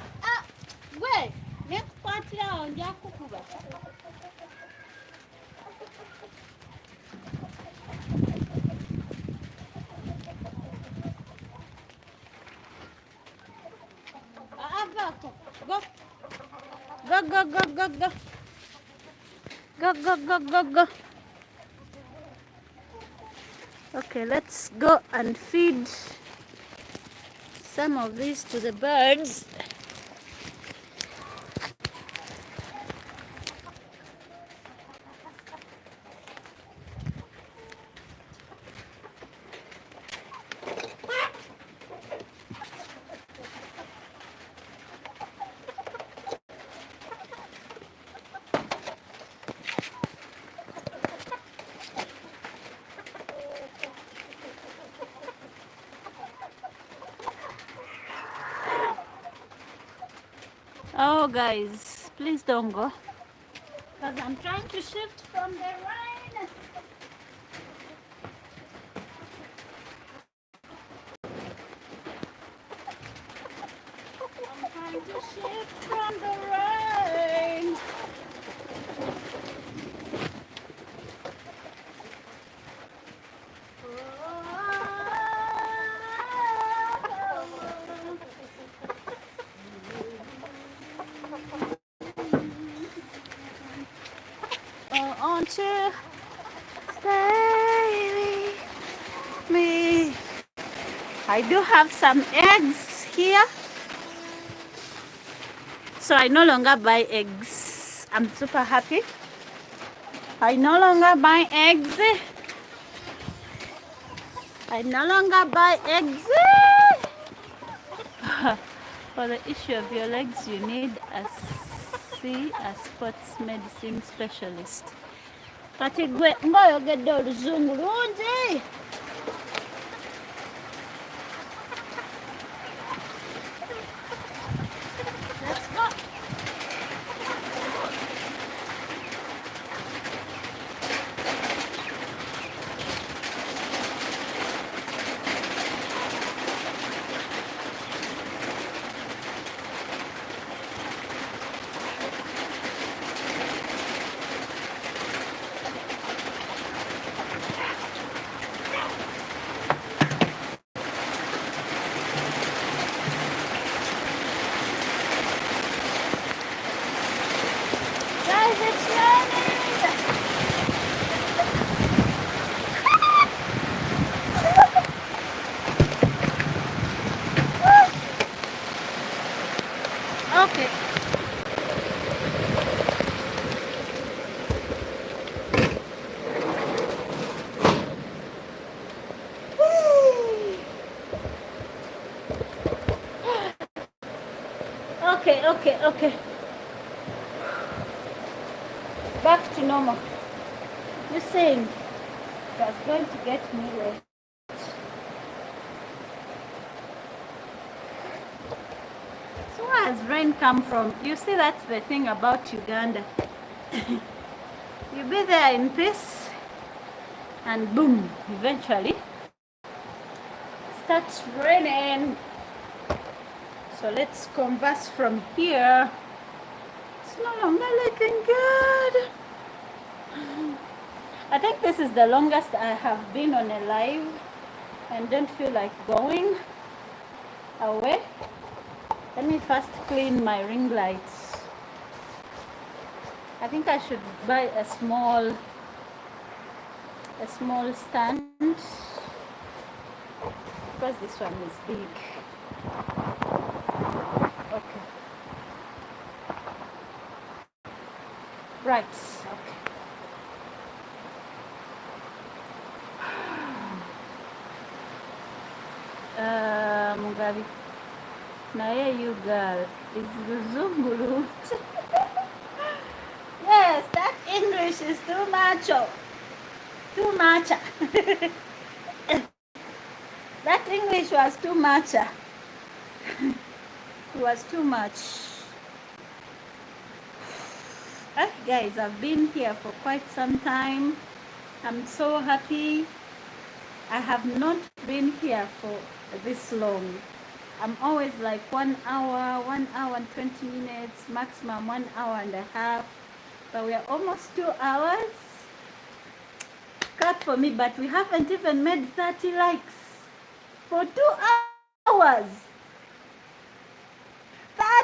wait, next party on Yakuba. Go. Go, go, go, go, go. Go, go, go, go, go. Okay, let's go and feed some of these to the birds. Oh, guys, please don't go. Because I'm trying to shift from the rain. I'm trying to shift from the rain. Won't you stay with me? I do have some eggs here, so I no longer buy eggs. I'm super happy. I no longer buy eggs. I no longer buy eggs. For the issue of your legs, you need a sports medicine specialist. Kati gwe ng'oyogedde oluzungu lungi. Let's go. Guys, it's raining. Okay. Okay. Back to normal. You're saying that's going to get me late. So where has rain come from? You see, that's the thing about Uganda. You be there in peace and boom, eventually it starts raining. So let's converse from here. It's no longer looking good. I think this is the longest I have been on a live and don't feel like going away. Let me first clean my ring lights. I think I should buy a small stand because this one is big. Okay. Right. Okay. Mugabe. Naye you girl is Luzungulu. Yes, that English is too macho. Too much. That English was too much. It was too much. Guys, I've been here for quite some time. I'm so happy. I have not been here for this long. I'm always like 1 hour, 1 hour and 20 minutes, maximum 1 hour and a half. But we are almost 2 hours. Clap for me, but we haven't even made 30 likes for 2 hours.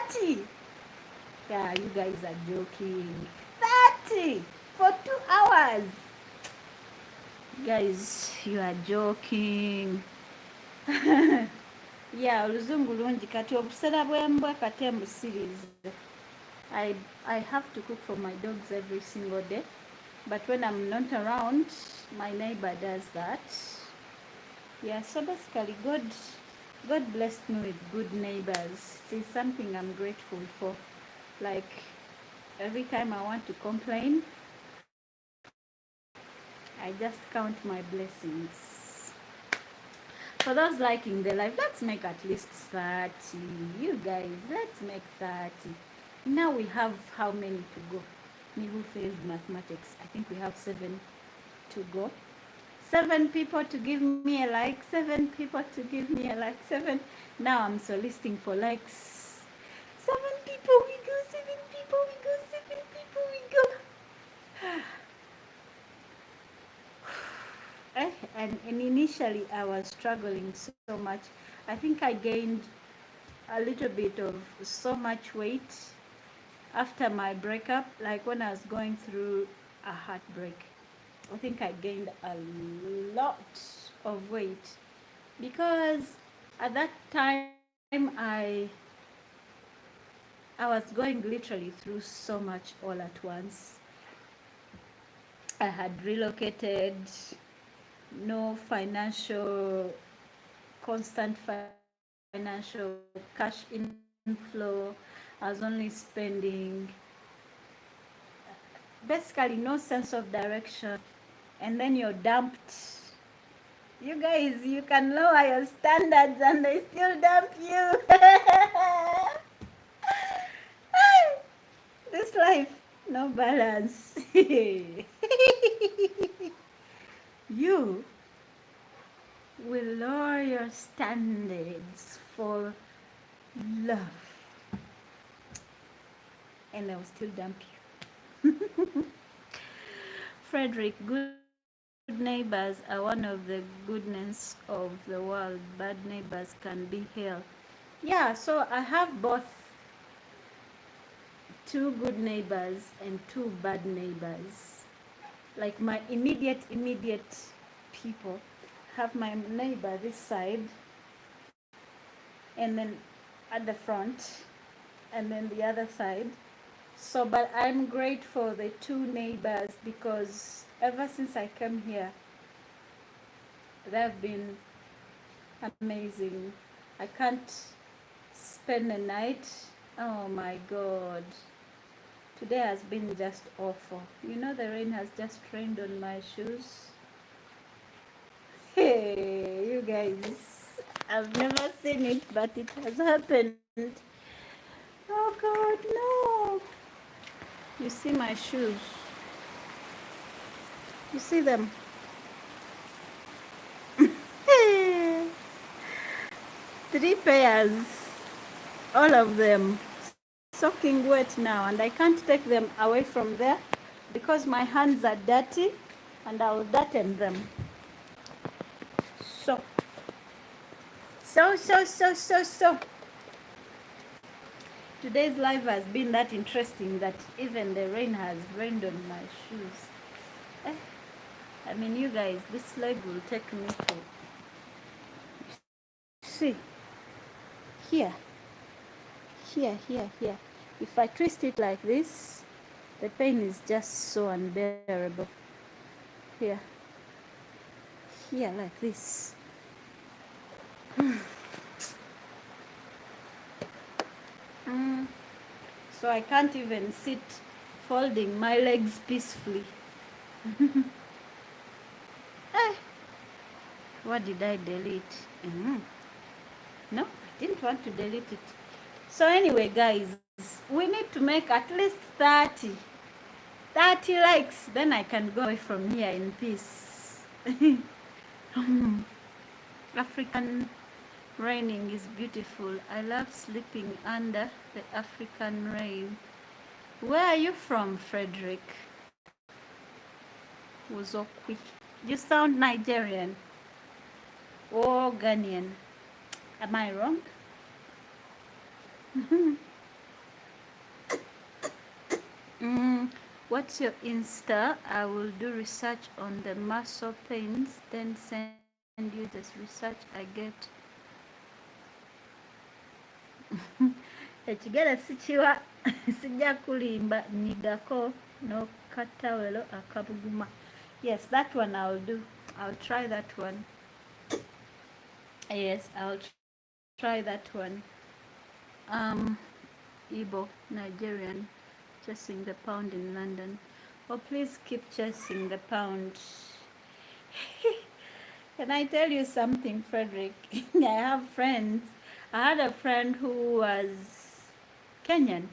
30. Yeah, you guys are joking. 30 for 2 hours. Guys, you are joking. Yeah, oluzungu lungi kati obusera bw'embwa kati embusirize. I have to cook for my dogs every single day, but when I'm not around, my neighbor does that. Yeah, so basically God blessed me with good neighbors. It's something I'm grateful for. Like every time I want to complain, I just count my blessings. For those liking the live, let's make at least 30. You guys, let's make 30. Now we have how many to go? Me who failed mathematics. I think we have 7 to go. 7 people to give me a like. 7 people to give me a like. 7. Now I'm soliciting for likes. 7 people we go. 7 people we go. 7 people we go. And initially I was struggling so much. I think I gained a little bit of so much weight after my breakup, like when I was going through a heartbreak. I think I gained a lot of weight because at that time I was going literally through so much all at once. I had relocated, no constant financial cash inflow. I was only spending, basically no sense of direction, and then you're dumped. You guys, you can lower your standards and they still dump you. This life, no balance. You will lower your standards for love, and I will still dump you. Frederick, good neighbors are one of the goodness of the world. Bad neighbors can be hell. Yeah, so I have both 2 good neighbors and 2 bad neighbors. Like my immediate people. Have my neighbor this side, and then at the front, and then the other side. So, but I'm grateful for the 2 neighbors because ever since I came here, they've been amazing. I can't spend a night. Oh my God. Today has been just awful. You know, the rain has just rained on my shoes. Hey, you guys. I've never seen it, but it has happened. Oh God, no. You see my shoes? You see them? 3 pairs, all of them soaking wet now, and I can't take them away from there because my hands are dirty. and I'll darten them. So, so. Today's live has been that interesting that even the rain has rained on my shoes. Eh, I mean, you guys, this leg will take me to see here, here. If I twist it like this, the pain is just so unbearable. Here, here, like this. So I can't even sit folding my legs peacefully. Eh, what did I delete? No, I didn't want to delete it. So anyway, guys, we need to make at least 30 likes, then I can go away from here in peace. African raining is beautiful. I love sleeping under the African rain. Where are you from, Frederick? Uzokwi. You sound Nigerian or Ghanaian. Am I wrong? What's your Insta? I will do research on the muscle pains, then send you this research I get. Ekigere sikiwa sijja kulimba nyigako n'okatawero akabuguma. Yes, that one I'll do. I'll try that one. Yes, I'll try that one. Igbo, Nigerian, chasing the pound in London. Oh, please keep chasing the pound. Can I tell you something, Frederick? I have friends. I had a friend who was Kenyan,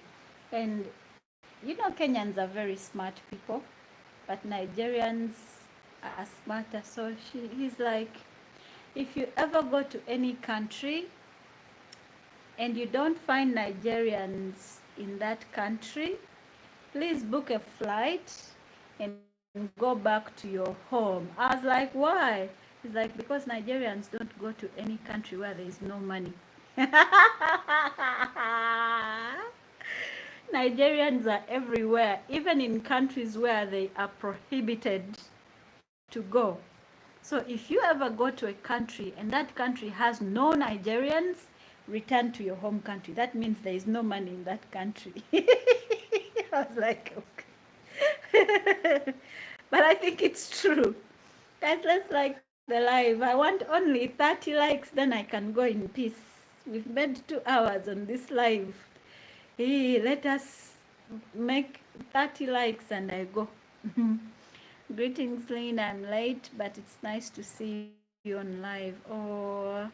and you know Kenyans are very smart people, but Nigerians are smarter. So he's like, if you ever go to any country and you don't find Nigerians in that country, please book a flight and go back to your home. I was like, why? He's like, because Nigerians don't go to any country where there is no money. Nigerians are everywhere, even in countries where they are prohibited to go. So if you ever go to a country and that country has no Nigerians, return to your home country. That means there is no money in that country. I was like, okay. But I think it's true. Guys, let's like the live. I want only 30 likes, then I can go in peace. We've made 2 hours on this live. Hey, let us make 30 likes and I go. Greetings, Lynn. I'm late, but it's nice to see you on live. Oh,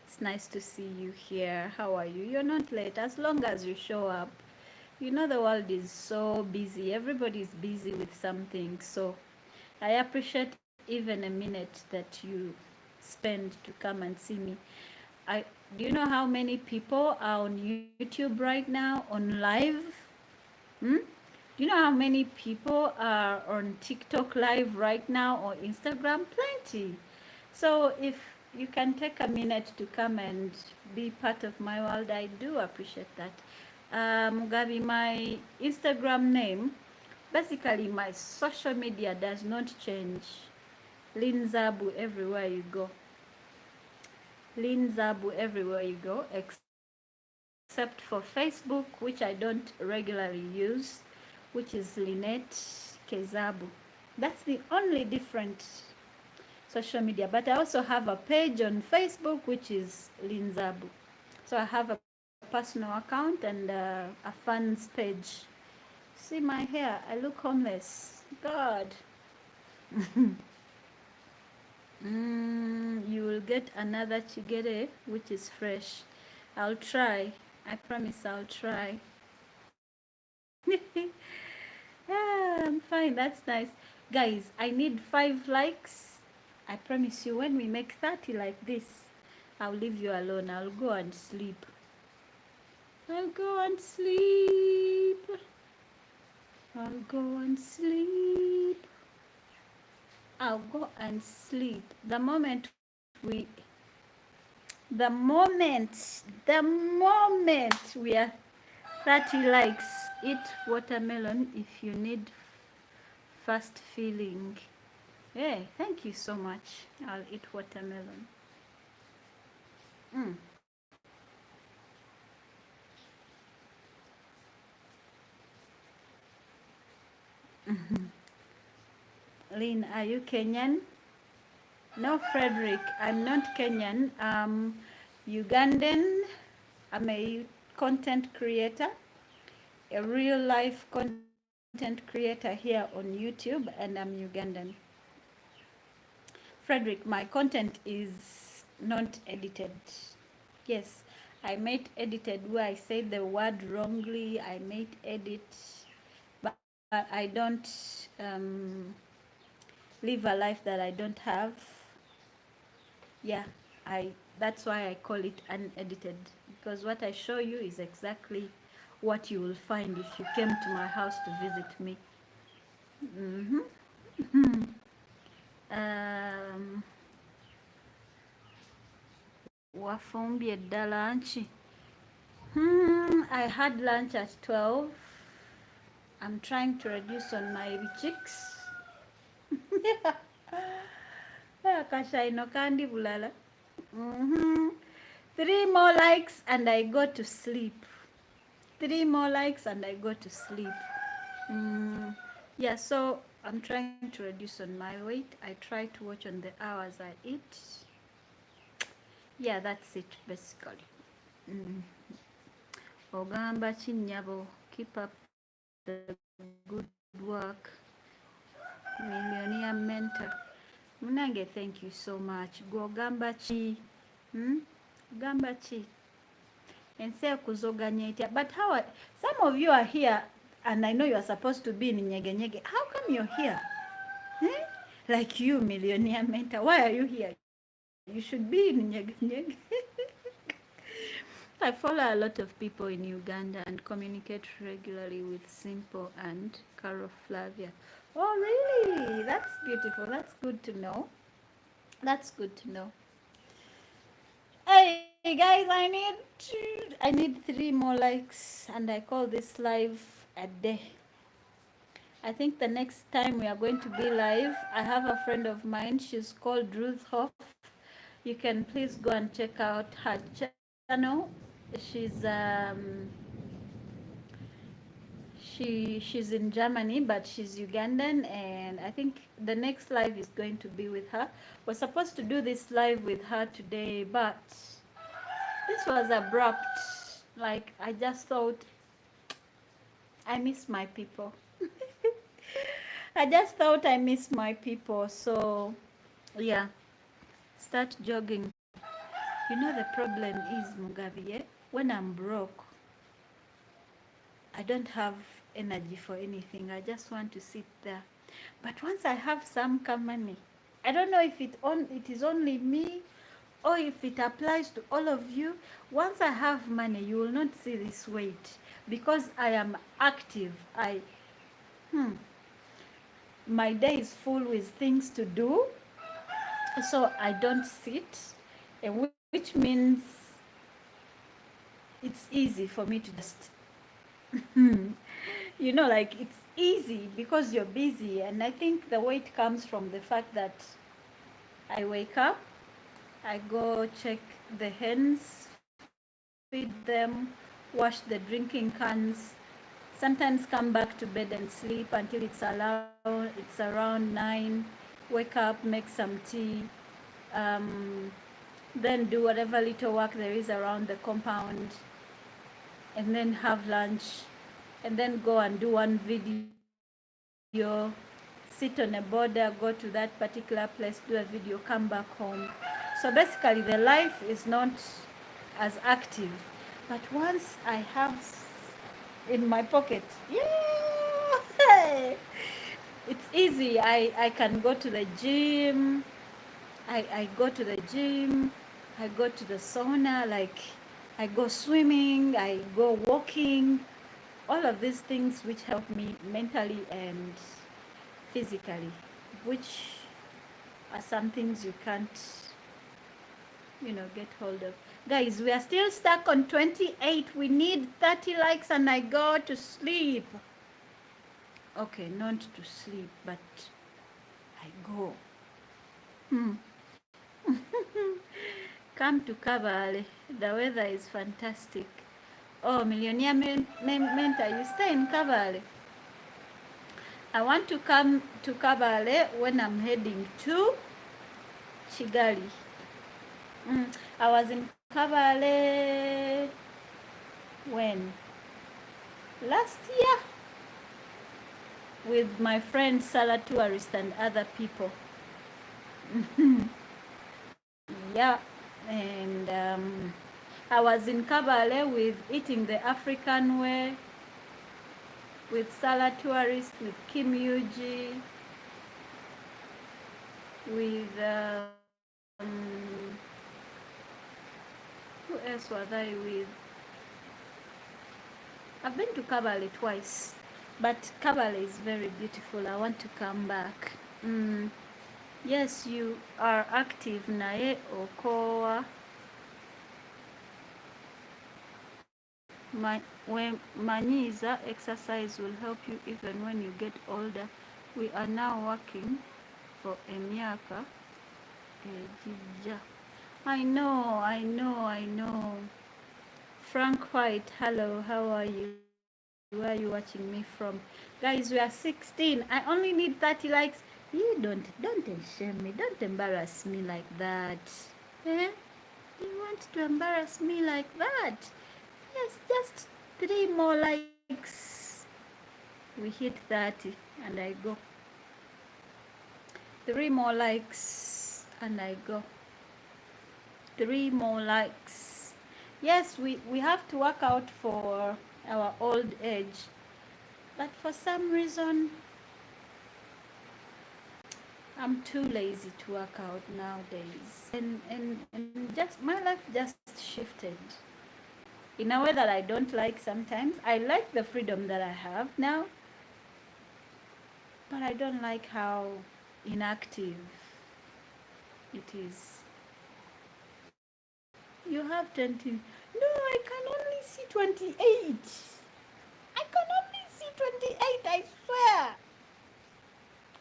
it's nice to see you here. How are you? You're not late as long as you show up. You know the world is so busy. Everybody's busy with something. So I appreciate even a minute that you spend to come and see me. Do you know how many people are on YouTube right now on live? Do you know how many people are on TikTok live right now or Instagram? Plenty. So if you can take a minute to come and be part of my world, I do appreciate that. Mugabi, my Instagram name, basically my social media does not change. Lynn Zabu everywhere you go. Lynn Zabu everywhere you go, except for Facebook, which I don't regularly use, which is Lynette Kezabu. That's the only different social media. But I also have a page on Facebook, which is Lynn Zabu. So I have a personal account and a fans page. See my hair, I look homeless. God. You will get another chigere, which is fresh. I'll try. I promise I'll try. Yeah, I'm fine. That's nice. Guys, I need 5 likes. I promise you, when we make 30 like this, I'll leave you alone. I'll go and sleep. I'll go and sleep. I'll go and sleep. I'll go and sleep. The moment we are 30 likes, eat watermelon if you need fast feeling. Hey, thank you so much. I'll eat watermelon. Mm. Lynn, are you Kenyan? No, Frederick, I'm not Kenyan. Ugandan. I'm a content creator, a real life content creator here on YouTube, and I'm Ugandan. Frederick, my content is not edited. Yes, I might edited where I said the word wrongly. I might edit, but I don't um, live a life that I don't have. Yeah, I. That's why I call it unedited, because what I show you is exactly what you will find if you came to my house to visit me. Mm-hmm. um, wafumbye dda lunch. I had lunch at 12. I'm trying to reduce on my cheeks. Akashaino kandi bulala. 3 more likes and I go to sleep. 3 more likes and I go to sleep. Yeah, so I'm trying to reduce on my weight. I try to watch on the hours I eat. Yeah, that's it basically. Ogamba Chinyabo, keep up the good work. Millionaire mentor. Munange, thank you so much. Gwogamba chi. Gamba chi. And say kuzoganya etya. But how are, some of you are here and I know you are supposed to be in Nyege Nyege. How come you're here? Eh? Like you, millionaire mentor. Why are you here? You should be in Nyege Nyege. I follow a lot of people in Uganda and communicate regularly with Simple and Carol Flavia. Oh, really? That's beautiful. That's good to know. That's good to know. Hey guys, I need 3 more likes and I call this live a day. I think the next time we are going to be live, I have a friend of mine. She's called Ruth Hoff. You can please go and check out her channel. She's in Germany, but she's Ugandan, and I think the next live is going to be with her. We're supposed to do this live with her today, but this was abrupt. Like, I just thought I miss my people. I just thought I miss my people. So, yeah, start jogging. You know, the problem is, Mugabe, when I'm broke, I don't have energy for anything. I just want to sit there. But once I have some money, I don't know if it is only me or if it applies to all of you. Once I have money, you will not see this weight because I am active. My day is full with things to do, so I don't sit, and which means it's easy for me to just like it's easy because you're busy. And I think the weight comes from the fact that I wake up, I go check the hens, feed them, wash the drinking cans, sometimes come back to bed and sleep until it's around 9, wake up, make some tea, then do whatever little work there is around the compound, and then have lunch, and then go and do one video, sit on a border, go to that particular place, do a video, come back home. So basically the life is not as active. But once I have in my pocket, yeah, it's easy. I can go to the gym. I go to the gym. I go to the sauna. Like, I go swimming. I go walking. All of these things which help me mentally and physically, which are some things you can't, get hold of. Guys, we are still stuck on 28. We need 30 likes and I go to sleep. Okay, not to sleep, but I go. Hmm. Come to Kabale. The weather is fantastic. Oh, Millionaire Mentor, you stay in Kabale. I want to come to Kabale when I'm heading to Kigali. I was in Kabale when? Last year with my friend Sala Tourist and other people. Yeah, and I was in Kabale with Eating the African Way, with Sala Tourist, with Kim Yuji, with who else was I with? I've been to Kabale twice, but Kabale is very beautiful. I want to come back. Yes, you are active naye okowa. When Manyiza exercise will help you even when you get older. We are now working for emyaka ejija. I know. Frank White, hello, how are you? Where are you watching me from? Guys, we are 16. I only need 30 likes. You don't shame me. Don't embarrass me like that. Eh? You want to embarrass me like that? Yes, just 3 more likes. We hit 30 and I go. 3 more likes and I go. 3 more likes. Yes, we have to work out for our old age. But for some reason, I'm too lazy to work out nowadays. And just my life just shifted in a way that I don't like sometimes. I like the freedom that I have now, but I don't like how inactive it is. You have 20. No, I can only see 28. I can only see 28, I swear.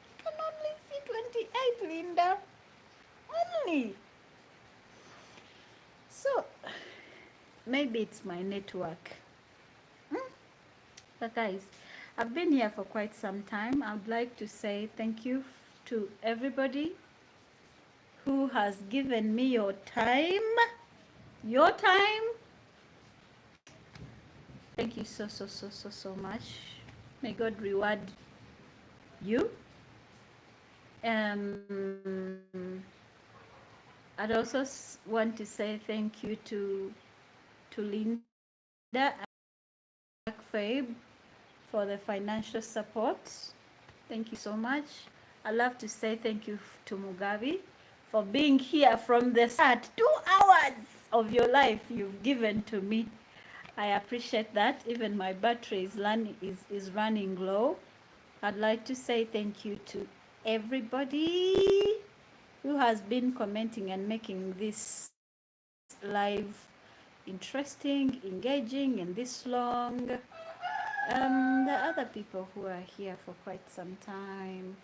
I can only see 28, Linda. Only. So, maybe it's my network. But guys, I've been here for quite some time. I would like to say thank you to everybody who has given me your time. Your time. Thank you so much. May God reward you. I'd also want to say thank you to Linda and Fabe for the financial support. Thank you so much. I'd love to say thank you to Mugabe for being here from the start. 2 hours of your life you've given to me. I appreciate that. Even my battery is running low. I'd like to say thank you to everybody who has been commenting and making this live interesting, engaging, and this long. The other people who are here for quite some time.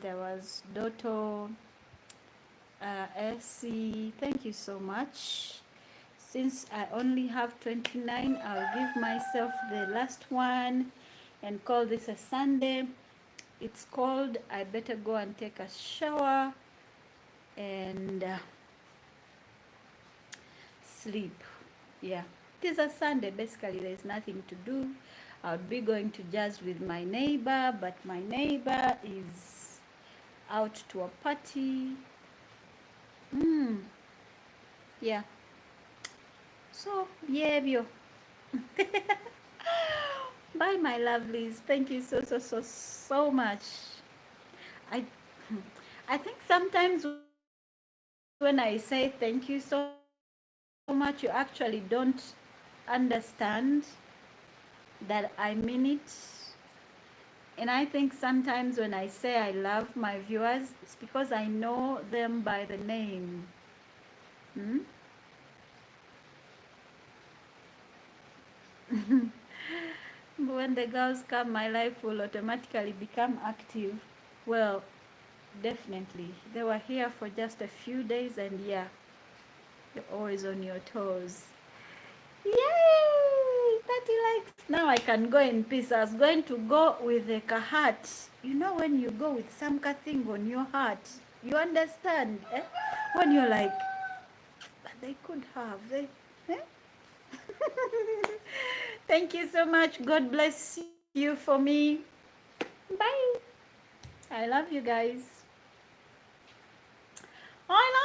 There was Doto, Essie. Thank you so much. Since I only have 29, I'll give myself the last one and call this a Sunday. It's called I Better Go and Take a Shower and sleep. Yeah, it is a Sunday. Basically, there's nothing to do. I would be going to jazz with my neighbor, but my neighbor is out to a party. Yeah. So, yeah. Bye, my lovelies. Thank you so much. I I think sometimes when I say thank you so much, you actually don't understand that I mean it. And I think sometimes when I say I love my viewers, it's because I know them by the name. Hmm? When the girls come, my life will automatically become active. Well, definitely. They were here for just a few days, and yeah, you're always on your toes. Yay! 30 likes. Now I can go in peace. I was going to go with a kahat. You know when you go with some thing on your heart, you understand? Eh? When you're like, but they could have. Eh? Thank you so much. God bless you for me. Bye. I love you guys. I love